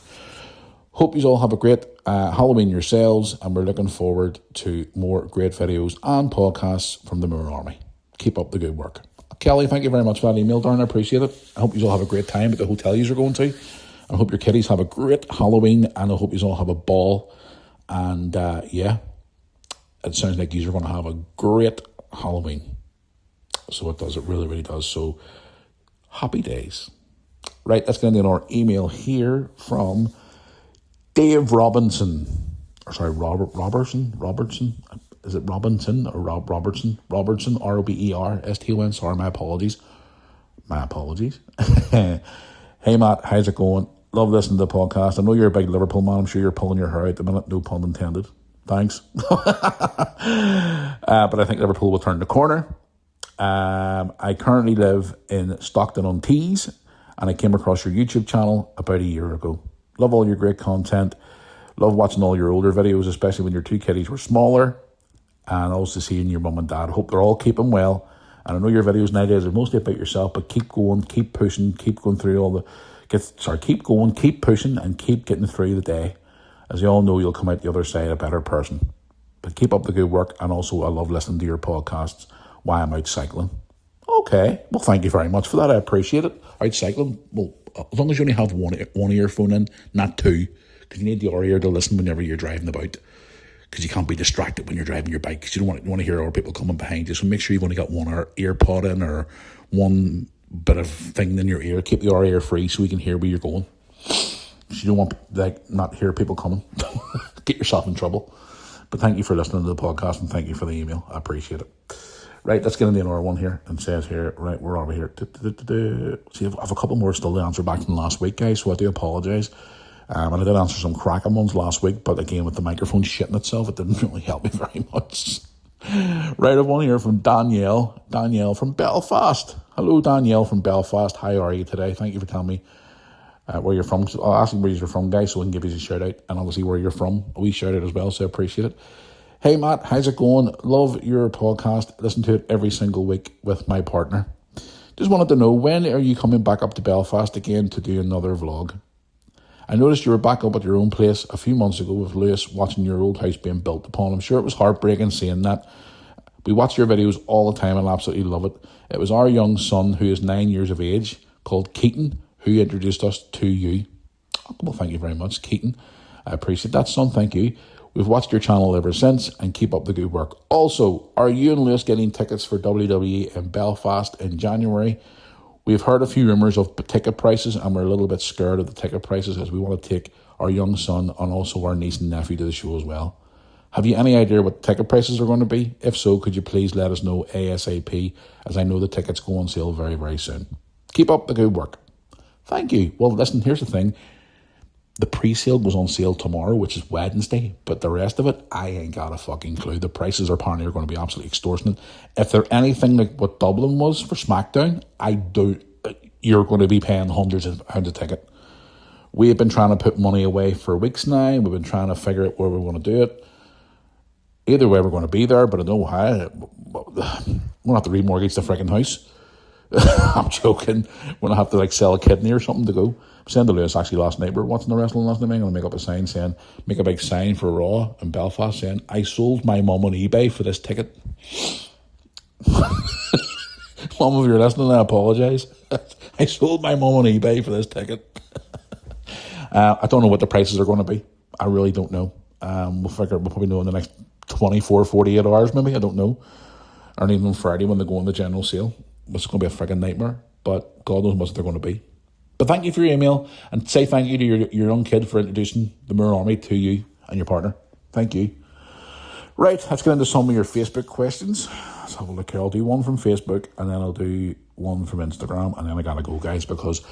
Hope you all have a great Halloween yourselves, and we're looking forward to more great videos and podcasts from the Moor Army. Keep up the good work." Kelly, thank you very much for that email, darn. I appreciate it. I hope you all have a great time at the hotel you're going to. I hope your kiddies have a great Halloween, and I hope you all have a ball. And yeah, it sounds like you are going to have a great Halloween. So it does. It really, really does. So happy days. Right, let's get into our email here from Dave Robinson. Or sorry, Robertson. Is it Robinson or Robertson? Robertson, Roberson. Sorry, my apologies. Hey Matt, how's it going? Love listening to the podcast. I know you're a big Liverpool man. I'm sure you're pulling your hair out the minute. No pun intended. Thanks. But I think Liverpool will turn the corner. I currently live in Stockton-on-Tees, and I came across your YouTube channel about a year ago. Love all your great content. Love watching all your older videos, especially when your two kiddies were smaller, and also seeing your mum and dad. Hope they're all keeping well. And I know your videos nowadays are mostly about yourself, but keep going, keep pushing, keep going through keep going, keep pushing, and keep getting through the day. As you all know, you'll come out the other side a better person. But keep up the good work, and also I love listening to your podcasts while I'm out cycling. Okay, well, thank you very much for that. I appreciate it. Out cycling, well, as long as you only have one earphone in, not two, because you need the other ear to listen whenever you're driving about, because you can't be distracted when you're driving your bike, because you don't want to hear other people coming behind you. So make sure you've only got one ear pod in, or one bit of thing in your ear. Keep the other ear free so we can hear where you're going. you don't want not hear people coming. Get yourself in trouble. But thank you for listening to the podcast, and thank you for the email. I appreciate it. Right, let's get into another one here. And says here, right, we're over here. See, I have a couple more still to answer back from last week, guys, so I do apologise. And I did answer some cracking ones last week, but again, with the microphone shitting itself, it didn't really help me very much. Right, I've one here from Danielle. Danielle from Belfast. Hello, Danielle from Belfast. How are you today? Thank you for telling me where you're from. I'll ask you where you're from, guys, so we can give you a shout out, and obviously where you're from. A wee shout out as well, so I appreciate it. Hey, Matt, how's it going? Love your podcast. Listen to it every single week with my partner. Just wanted to know, when are you coming back up to Belfast again to do another vlog? I noticed you were back up at your own place a few months ago with Lewis, watching your old house being built upon. I'm sure it was heartbreaking seeing that. We watch your videos all the time and absolutely love it. It was our young son, who is 9 years of age, called Keaton, who introduced us to you. Well, thank you very much, Keaton. I appreciate that, son. Thank you. We've watched your channel ever since, and keep up the good work. Also, are you and Lewis getting tickets for WWE in Belfast in January? We've heard a few rumours of ticket prices, and we're a little bit scared of the ticket prices, as we want to take our young son and also our niece and nephew to the show as well. Have you any idea what ticket prices are going to be? If so, could you please let us know ASAP, as I know the tickets go on sale very, very soon. Keep up the good work. Thank you. Well, listen, here's the thing. The pre-sale goes on sale tomorrow, which is Wednesday, but the rest of it, I ain't got a fucking clue. The prices are apparently going to be absolutely extortionate. If they're anything like what Dublin was for SmackDown, you're going to be paying hundreds of pounds a ticket. We have been trying to put money away for weeks now. We've been trying to figure out where we're going to do it. Either way, we're going to be there, but I don't know how. We're going to have to remortgage the freaking house. I'm joking. We're going to have to sell a kidney or something to go. I was saying to Lewis actually last night, we were watching the wrestling last night. I'm going to make up a sign saying, make a big sign for Raw in Belfast saying, I sold my mum on eBay for this ticket. Mum, if you're listening, I apologise. I sold my mum on eBay for this ticket. I don't know what the prices are going to be. I really don't know. We'll probably know in the next 24, 48 hours maybe. I don't know. Or even on Friday when they go on the general sale. It's going to be a freaking nightmare. But God knows what they're going to be. But thank you for your email, and say thank you to your young kid for introducing the Moore Army to you and your partner. Thank you. Right, let's get into some of your Facebook questions. Let's have a look here. I'll do one from Facebook, and then I'll do one from Instagram, and then I gotta go, guys, because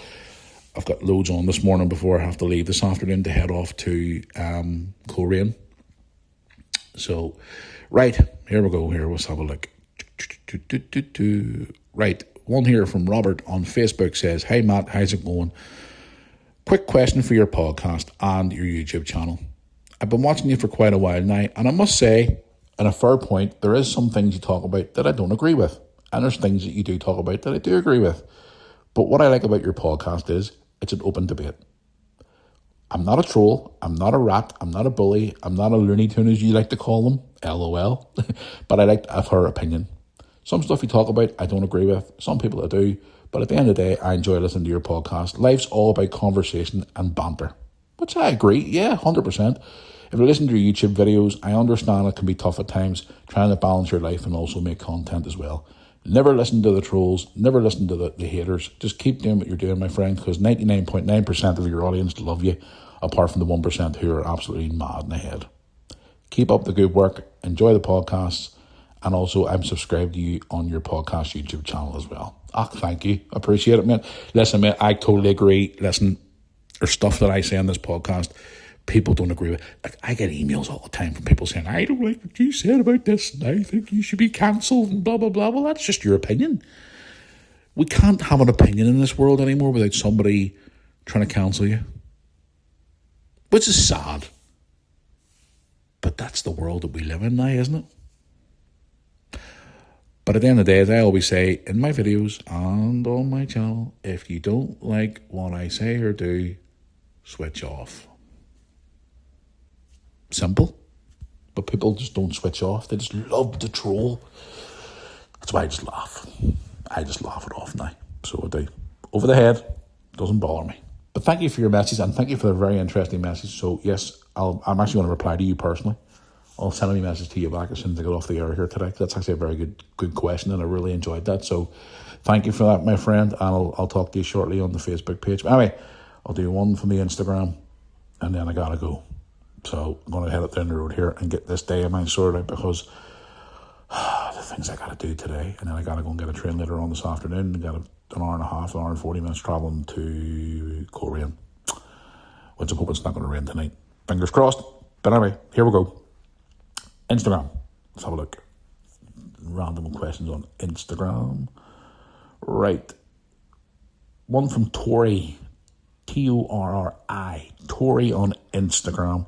I've got loads on this morning before I have to leave this afternoon to head off to Coleraine. So, right, here we go. Here, let's have a look. Right. One here from Robert on Facebook says, hey Matt, how's it going? Quick question for your podcast and your YouTube channel. I've been watching you for quite a while now, and I must say, on a fair point, there is some things you talk about that I don't agree with. And there's things that you do talk about that I do agree with. But what I like about your podcast is it's an open debate. I'm not a troll, I'm not a rat, I'm not a bully, I'm not a Looney Tune as you like to call them, LOL. But I like to have her opinion. Some stuff you talk about, I don't agree with. Some people I do. But at the end of the day, I enjoy listening to your podcast. Life's all about conversation and banter. Which I agree. Yeah, 100%. If you listen to your YouTube videos, I understand it can be tough at times trying to balance your life and also make content as well. Never listen to the trolls. Never listen to the haters. Just keep doing what you're doing, my friend, because 99.9% of your audience love you, apart from the 1% who are absolutely mad in the head. Keep up the good work. Enjoy the podcasts. And also, I'm subscribed to you on your podcast YouTube channel as well. Thank you. Appreciate it, man. Listen, man, I totally agree. Listen, there's stuff that I say on this podcast people don't agree with. I get emails all the time from people saying, I don't like what you said about this, and I think you should be cancelled, and blah, blah, blah. Well, that's just your opinion. We can't have an opinion in this world anymore without somebody trying to cancel you. Which is sad. But that's the world that we live in now, isn't it? But at the end of the day, as I always say in my videos and on my channel, if you don't like what I say or do, switch off. Simple. But people just don't switch off. They just love to troll. That's why I just laugh. I just laugh it off now. So I do. Over the head, doesn't bother me. But thank you for your message, and thank you for the very interesting message. So yes, I'm actually going to reply to you personally. I'll send a message to you back as soon as I get off the air here today. That's actually a very good question, and I really enjoyed that. So thank you for that, my friend, and I'll talk to you shortly on the Facebook page. But anyway, I'll do one from the Instagram. and then I gotta go. So I'm going to head up down the road here and get this day of mine sorted out, because the things I got to do today, and then I got to go and get a train later on this afternoon. I got an hour and a half, an hour and 40 minutes travelling to Coleraine, which I hope it's not going to rain tonight. Fingers crossed. But anyway, here we go. Instagram. Let's have a look. Random questions on Instagram. Right. One from Tori. Torri. Tori on Instagram.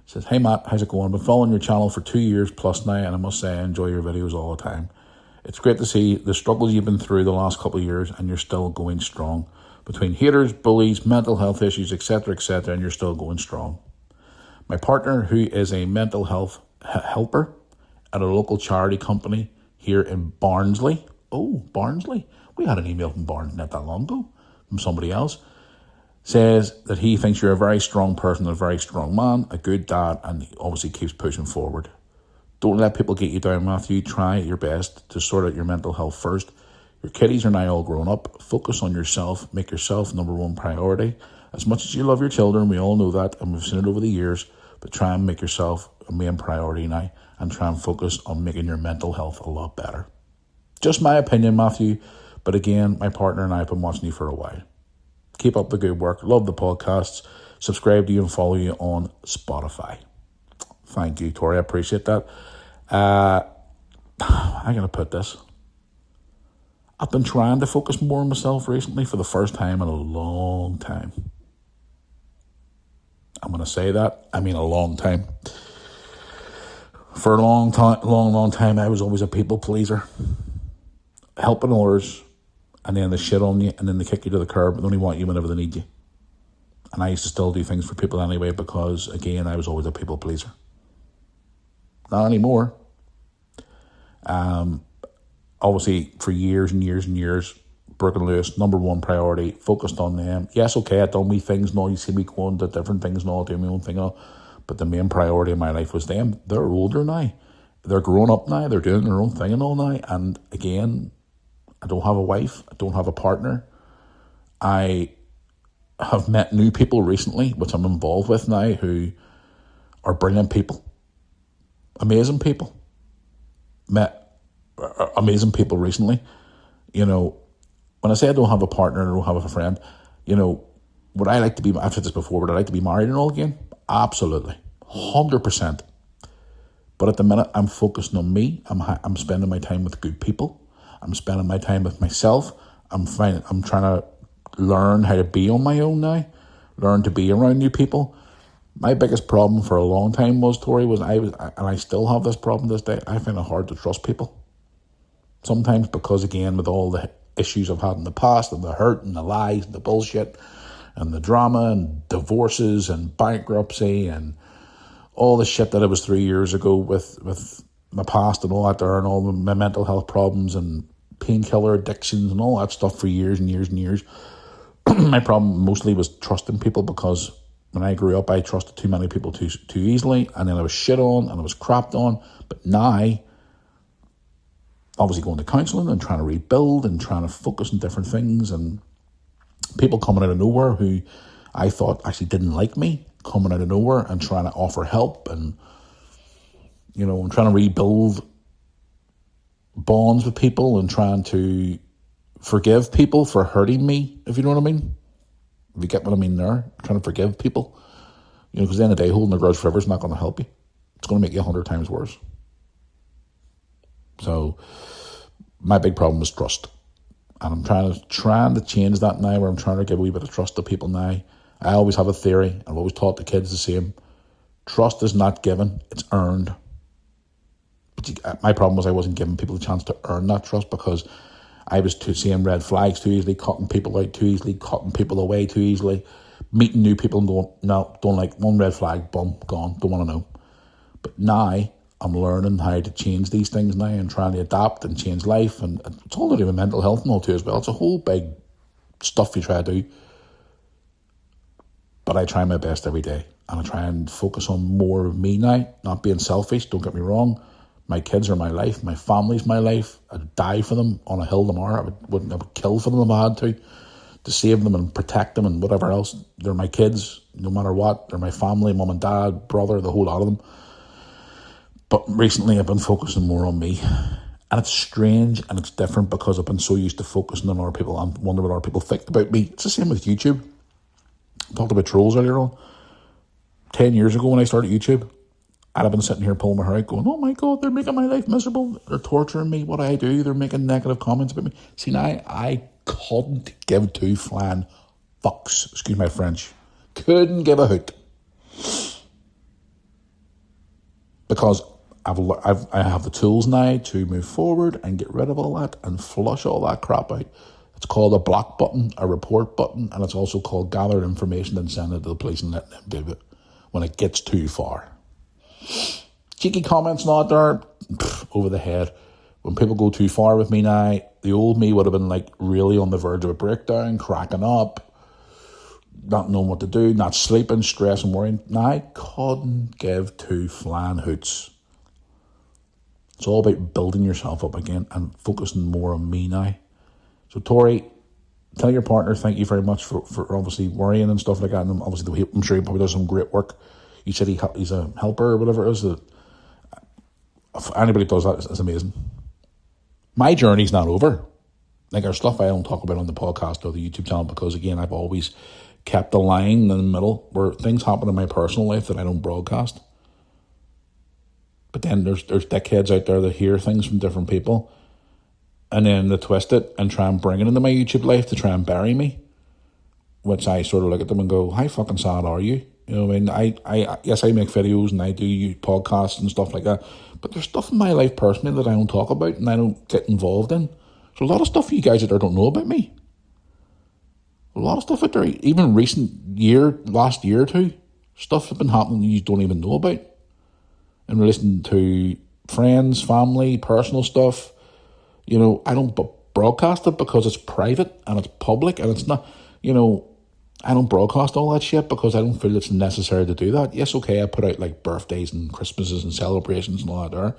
Says, hey Matt, how's it going? I've been following your channel for 2 years plus now, and I must say I enjoy your videos all the time. It's great to see the struggles you've been through the last couple of years, and you're still going strong. Between haters, bullies, mental health issues, etc., and you're still going strong. My partner, who is a mental health helper at a local charity company here in Barnsley. Oh, Barnsley. We had an email from Barnsley not that long ago from somebody else. Says that he thinks you're a very strong person, a very strong man, a good dad, and he obviously keeps pushing forward. Don't let people get you down, Matthew. Try your best to sort out your mental health first. Your kiddies are now all grown up. Focus on yourself. Make yourself number one priority. As much as you love your children, we all know that, and we've seen it over the years, but try and make yourself a main priority now, and try and focus on making your mental health a lot better. Just my opinion, Matthew, but again, my partner and I have been watching you for a while. Keep up the good work. Love the podcasts. Subscribe to you and follow you on Spotify. Thank you, Tori. I appreciate that. I'm going to put this. I've been trying to focus more on myself recently for the first time in a long time. I'm going to say that. I mean a long time. For a long time, I was always a people pleaser. Helping others. And then they shit on you, and then they kick you to the curb, and they only want you whenever they need you. And I used to still do things for people anyway, because, again, I was always a people pleaser. Not anymore. Obviously, for years and years and years, Brooke and Lewis, number one priority, focused on them. Yes, okay, I've done wee things and all, you see me going to different things and all, doing my own thing and all, but the main priority in my life was them. They're older now. They're grown up now. They're doing their own thing and all now. And, again, I don't have a wife. I don't have a partner. I have met new people recently, which I'm involved with now, who are brilliant people. Amazing people. Met amazing people recently. You know, when I say I don't have a partner and I don't have a friend, you know, would I like to be, I've said this before, would I like to be married and all again? Absolutely. 100%. But at the minute, I'm focusing on me. I'm spending my time with good people. I'm spending my time with myself. I'm trying to learn how to be on my own now, learn to be around new people. My biggest problem for a long time was, Tori, and I still have this problem this day, I find it hard to trust people. Sometimes because, again, with all the issues I've had in the past, and the hurt and the lies and the bullshit and the drama and divorces and bankruptcy and all the shit that I was 3 years ago with my past and all that there, and all my mental health problems and painkiller addictions and all that stuff for years and years and years. My problem mostly was trusting people, because when I grew up, I trusted too many people too easily, and then I was shit on and I was crapped on. But now, obviously going to counselling and trying to rebuild and trying to focus on different things, and people coming out of nowhere who I thought actually didn't like me, coming out of nowhere and trying to offer help, and, you know, I'm trying to rebuild bonds with people and trying to forgive people for hurting me, if you know what I mean. If you get what I mean there, trying to forgive people. You know, because at the end of the day, holding a grudge forever is not going to help you. It's going to make you 100 times worse. So, my big problem is trust. And I'm trying to change that now, where I'm trying to give a wee bit of trust to people now. I always have a theory. I've always taught the kids the same. Trust is not given, it's earned. But my problem was I wasn't giving people a chance to earn that trust, because I was seeing red flags too easily, cutting people out too easily, cutting people away too easily, meeting new people and going, no, don't like, one red flag, boom, gone, don't want to know. But now I'm learning how to change these things now and trying to adapt and change life. And it's all to do with mental health and all too as well. It's a whole big stuff you try to do. But I try my best every day. And I try and focus on more of me now, not being selfish, don't get me wrong. My kids are my life. My family's my life. I'd die for them on a hill tomorrow. I would kill for them if I had to. to save them and protect them and whatever else. They're my kids, no matter what. They're my family, mum and dad, brother, the whole lot of them. But recently I've been focusing more on me. And it's strange and it's different because I've been so used to focusing on other people and wondering what other people think about me. It's the same with YouTube. I talked about trolls earlier on. 10 years ago when I started YouTube, I'd have been sitting here pulling my hair out going, oh my God, they're making my life miserable. They're torturing me. What do I do? They're making negative comments about me. See, now I couldn't give two flying fucks. Excuse my French. Couldn't give a hoot. Because I have the tools now to move forward and get rid of all that and flush all that crap out. It's called a block button, a report button, and it's also called gather information and send it to the police and let them do it when it gets too far. Cheeky comments not there, over the head. When people go too far with me now, the old me would have been like really on the verge of a breakdown, cracking up, not knowing what to do, not sleeping, stressing, worrying. Now I couldn't give two flying hoots. It's all about building yourself up again and focusing more on me now. So Tori, tell your partner thank you very much for obviously worrying and stuff like that. And obviously, I'm sure he probably does some great work. You said he's a helper or whatever it is. If anybody does that, it's amazing. My journey's not over. Like, our stuff I don't talk about on the podcast or the YouTube channel because, again, I've always kept a line in the middle where things happen in my personal life that I don't broadcast. But then there's dickheads out there that hear things from different people and then they twist it and try and bring it into my YouTube life to try and bury me. Which I sort of look at them and go, how fucking sad are you? You know what I mean? I yes, I make videos and I do podcasts and stuff like that. But there's stuff in my life personally that I don't talk about and I don't get involved in. So a lot of stuff you guys out there don't know about me. A lot of stuff out there, even last year or two, stuff that's been happening you don't even know about. In relation to friends, family, personal stuff, you know, I don't broadcast it because it's private and it's public and it's not, you know, I don't broadcast all that shit because I don't feel it's necessary to do that. Yes, okay, I put out like birthdays and Christmases and celebrations and all that there,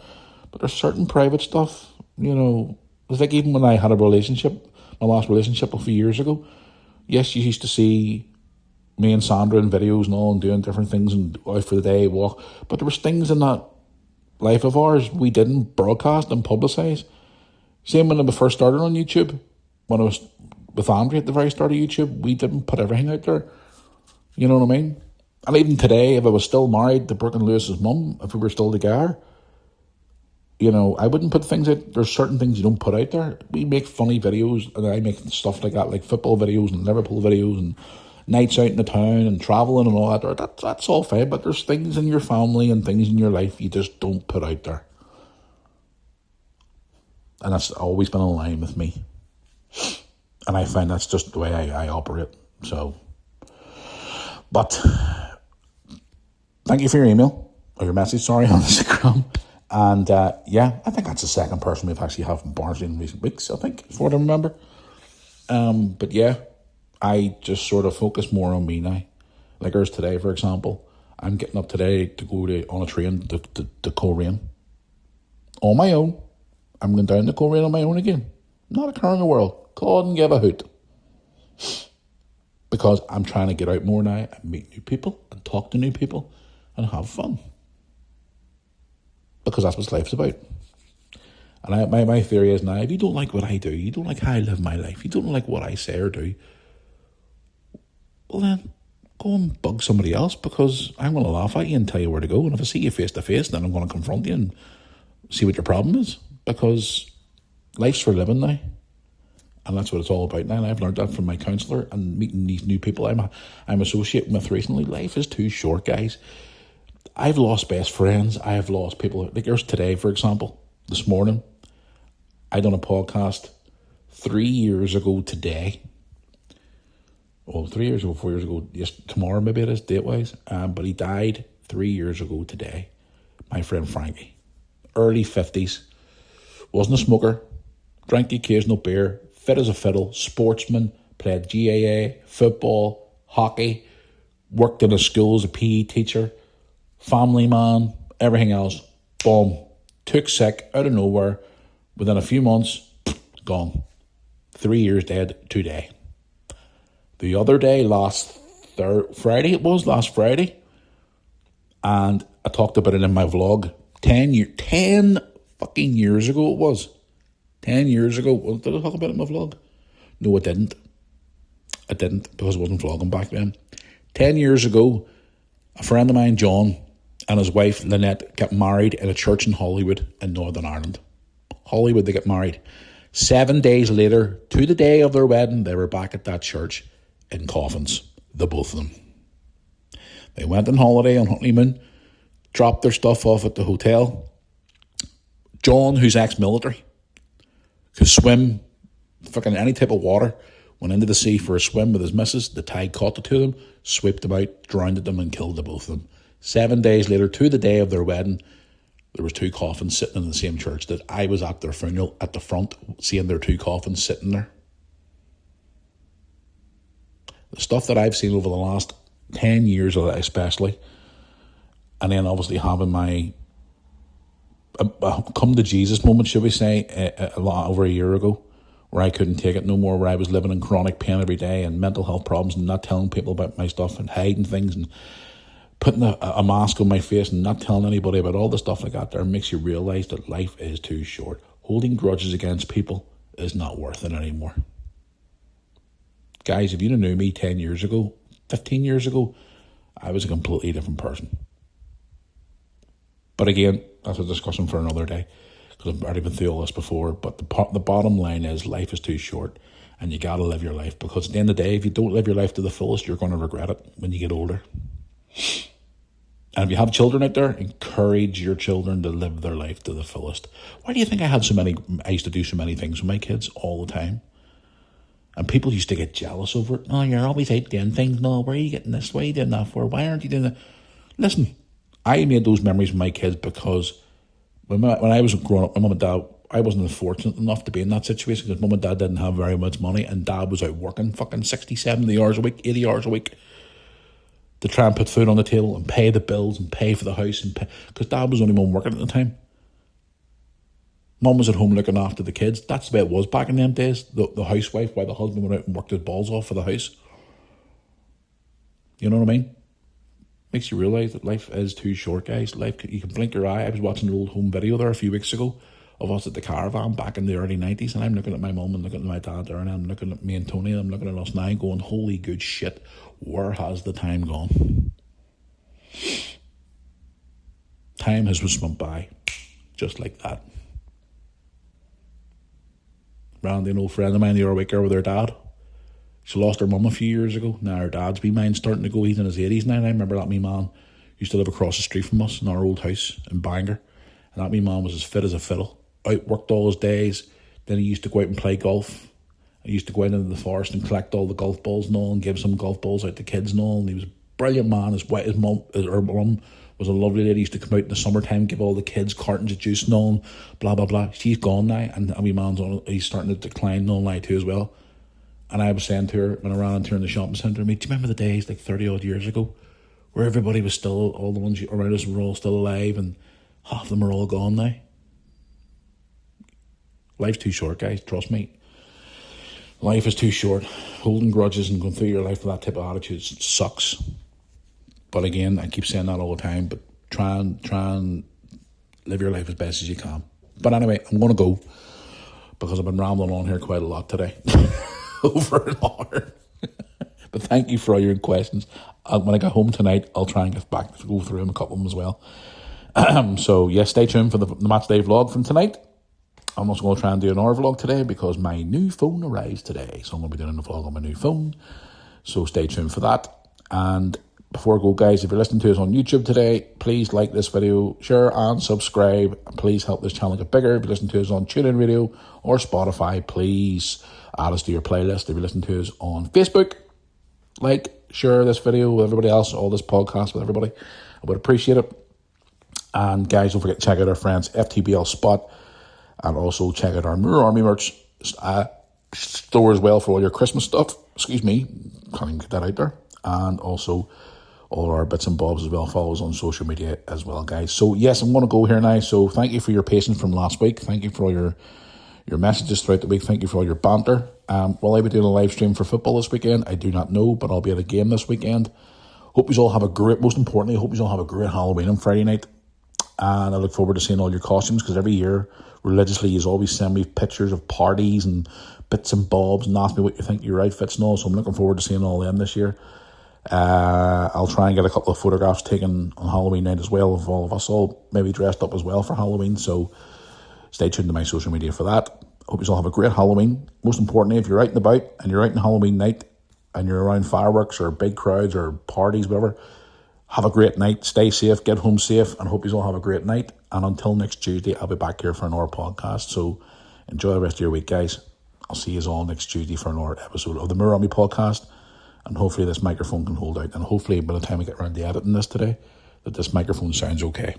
but there's certain private stuff, you know, it's like even when I had a relationship, my last relationship a few years ago, yes, you used to see me and Sandra in videos and all and doing different things and out for the day, walk. But there was things in that life of ours we didn't broadcast and publicise. Same when I first started on YouTube, when I was with Andrea at the very start of YouTube, we didn't put everything out there. You know what I mean? And even today, if I was still married to Brooke and Lewis's mum, if we were still together, you know, I wouldn't put things out. There's certain things you don't put out there. We make funny videos and I make stuff like that, like football videos and Liverpool videos and nights out in the town and travelling and all that. That's all fine, but there's things in your family and things in your life you just don't put out there. And that's always been a line with me. And I find that's just the way I operate. So, but thank you for your email, or your message, sorry, on Instagram. And yeah, I think that's the second person we've actually had from Barnsley in recent weeks, I think, is what I remember. But yeah, I just sort of focus more on me now. Like ours today, for example, I'm getting up today to go on a train to Coleraine. On my own. I'm going down to Coleraine on my own again. Not a care in the world. Couldn't give a hoot. Because I'm trying to get out more now and meet new people and talk to new people and have fun. Because that's what life's about. And my theory is now, if you don't like what I do, you don't like how I live my life, you don't like what I say or do, well then, go and bug somebody else, because I'm going to laugh at you and tell you where to go. And if I see you face to face, then I'm going to confront you and see what your problem is. Because life's for living now. And that's what it's all about now. And I've learned that from my counsellor and meeting these new people I'm associating with recently. Life is too short, guys. I've lost best friends. I have lost people. Like yours today, for example, this morning, I done a podcast 3 years ago today. Well, 3 years ago, 4 years ago, yes, tomorrow maybe it is, date-wise. But he died 3 years ago today. My friend Frankie. Early 50s. Wasn't a smoker. Drank the occasional beer. Fit as a fiddle. Sportsman. Played GAA, football, hockey. Worked in a school as a PE teacher. Family man. Everything else. Boom. Took sick out of nowhere. Within a few months, gone. 3 years dead today. the other day, last Friday, and I talked about it in my vlog. 10 fucking years ago it was. 10 years ago. Well, did I talk about it in my vlog? No, I didn't. Because I wasn't vlogging back then. 10 years ago, a friend of mine, John, and his wife, Lynette, got married in a church in Hollywood in Northern Ireland. Hollywood, they got married. 7 days later, to the day of their wedding, they were back at that church in coffins, the both of them. They went on holiday on honeymoon, dropped their stuff off at the hotel. John, who's ex-military, could swim fucking any type of water, went into the sea for a swim with his missus. The tide caught the two of them, swept them out, drowned them, and killed the both of them. 7 days later, to the day of their wedding, there was two coffins sitting in the same church that I was at their funeral at the front, seeing their two coffins sitting there. The stuff that I've seen over the last 10 years, especially, and then obviously having my come to Jesus moment, should we say, a lot over a year ago, where I couldn't take it no more, where I was living in chronic pain every day and mental health problems and not telling people about my stuff and hiding things and putting a mask on my face and not telling anybody about all the stuff like that there makes you realise that life is too short. Holding grudges against people is not worth it anymore. Guys, if you'd have knew me 10 years ago, 15 years ago, I was a completely different person. But again, that's a discussion for another day, because I've already been through all this before. But the bottom line is life is too short and you got to live your life, because at the end of the day, if you don't live your life to the fullest, you're going to regret it when you get older. And if you have children out there, encourage your children to live their life to the fullest. Why do you think I used to do so many things with my kids all the time? And people used to get jealous over it. No, you're always out doing things. No, where are you getting this? Why are you doing that for? Why aren't you doing that? Listen, I made those memories with my kids because when I was growing up, my mum and dad, I wasn't fortunate enough to be in that situation because mum and dad didn't have very much money and dad was out working fucking 60, 70 hours a week, 80 hours a week to try and put food on the table and pay the bills and pay for the house, and because dad was the only one working at the time. Mum was at home looking after the kids. That's the way it was back in them days. The housewife, while the husband went out and worked his balls off for the house. You know what I mean? Makes you realise that life is too short, guys. Life, you can blink your eye. I was watching an old home video there a few weeks ago of us at the caravan back in the early 90s, and I'm looking at my mum and looking at my dad there, and I'm looking at me and Tony, and I'm looking at us now going, holy good shit, where has the time gone? Time has just went by, just like that. Randy, an old friend of mine, the other week with her dad. She lost her mum a few years ago. Now her dad's wee mind's starting to go. He's in his 80s now. And I remember that wee man used to live across the street from us in our old house in Bangor. And that wee man was as fit as a fiddle. Out worked all his days. Then he used to go out and play golf. He used to go out into the forest and collect all the golf balls and all and give some golf balls out to kids and all. And he was a brilliant man. Her mum was a lovely lady. He used to come out in the summertime, give all the kids cartons of juice and all, and blah, blah, blah. She's gone now. And that wee man's he's starting to decline and all now too as well. And I was saying to her, when I ran into her in the shopping centre, do you remember the days like 30 odd years ago where everybody was still, all the ones around us were all still alive and half of them are all gone now? Life's too short, guys, trust me. Life is too short. Holding grudges and going through your life with that type of attitude sucks. But again, I keep saying that all the time, but try and live your life as best as you can. But anyway, I'm going to go because I've been rambling on here quite a lot today. Over an hour. But thank you for all your questions. When I get home tonight, I'll try and get back to go through them, a couple of them as well. So yes, stay tuned for the match day vlog from tonight. I'm also going to try and do an hour vlog today because my new phone arrives today. So I'm going to be doing a vlog on my new phone. So stay tuned for that. And before I go, guys, if you're listening to us on YouTube today, please like this video, share and subscribe. And please help this channel get bigger. If you're listening to us on TuneIn Radio or Spotify, please add us to your playlist. If you're listening to us on Facebook, like, share this video with everybody else, all this podcast with everybody. I would appreciate it. And guys, don't forget to check out our friends FTBL Spot, and also check out our Moore Army merch store as well for all your Christmas stuff. Excuse me, can't even get that out there. And also all our bits and bobs as well. Follow us on social media as well, guys. So yes, I'm going to go here now. So thank you for your patience from last week. Thank you for all your your messages throughout the week. Thank you for all your banter. Will I be doing a live stream for football this weekend? I do not know, but I'll be at a game this weekend. Hope you all have a great, most importantly, hope you all have a great Halloween on Friday night. And I look forward to seeing all your costumes, because every year, religiously, you always send me pictures of parties and bits and bobs and ask me what you think your outfits and all. So I'm looking forward to seeing all them this year. I'll try and get a couple of photographs taken on Halloween night as well of all of us all maybe dressed up as well for Halloween. So stay tuned to my social media for that. Hope you all have a great Halloween. Most importantly, if you're out and about and you're out on Halloween night and you're around fireworks or big crowds or parties, whatever, have a great night. Stay safe, get home safe, and hope you all have a great night. And until next Tuesday, I'll be back here for another podcast. So enjoy the rest of your week, guys. I'll see you all next Tuesday for another episode of the Mirror Army podcast. And hopefully this microphone can hold out. And hopefully by the time I get around to editing this today, that this microphone sounds okay.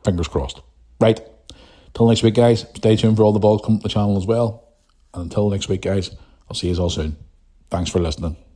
Fingers crossed. Right. Till next week, guys. Stay tuned for all the balls coming to the channel as well. And until next week, guys, I'll see you all soon. Thanks for listening.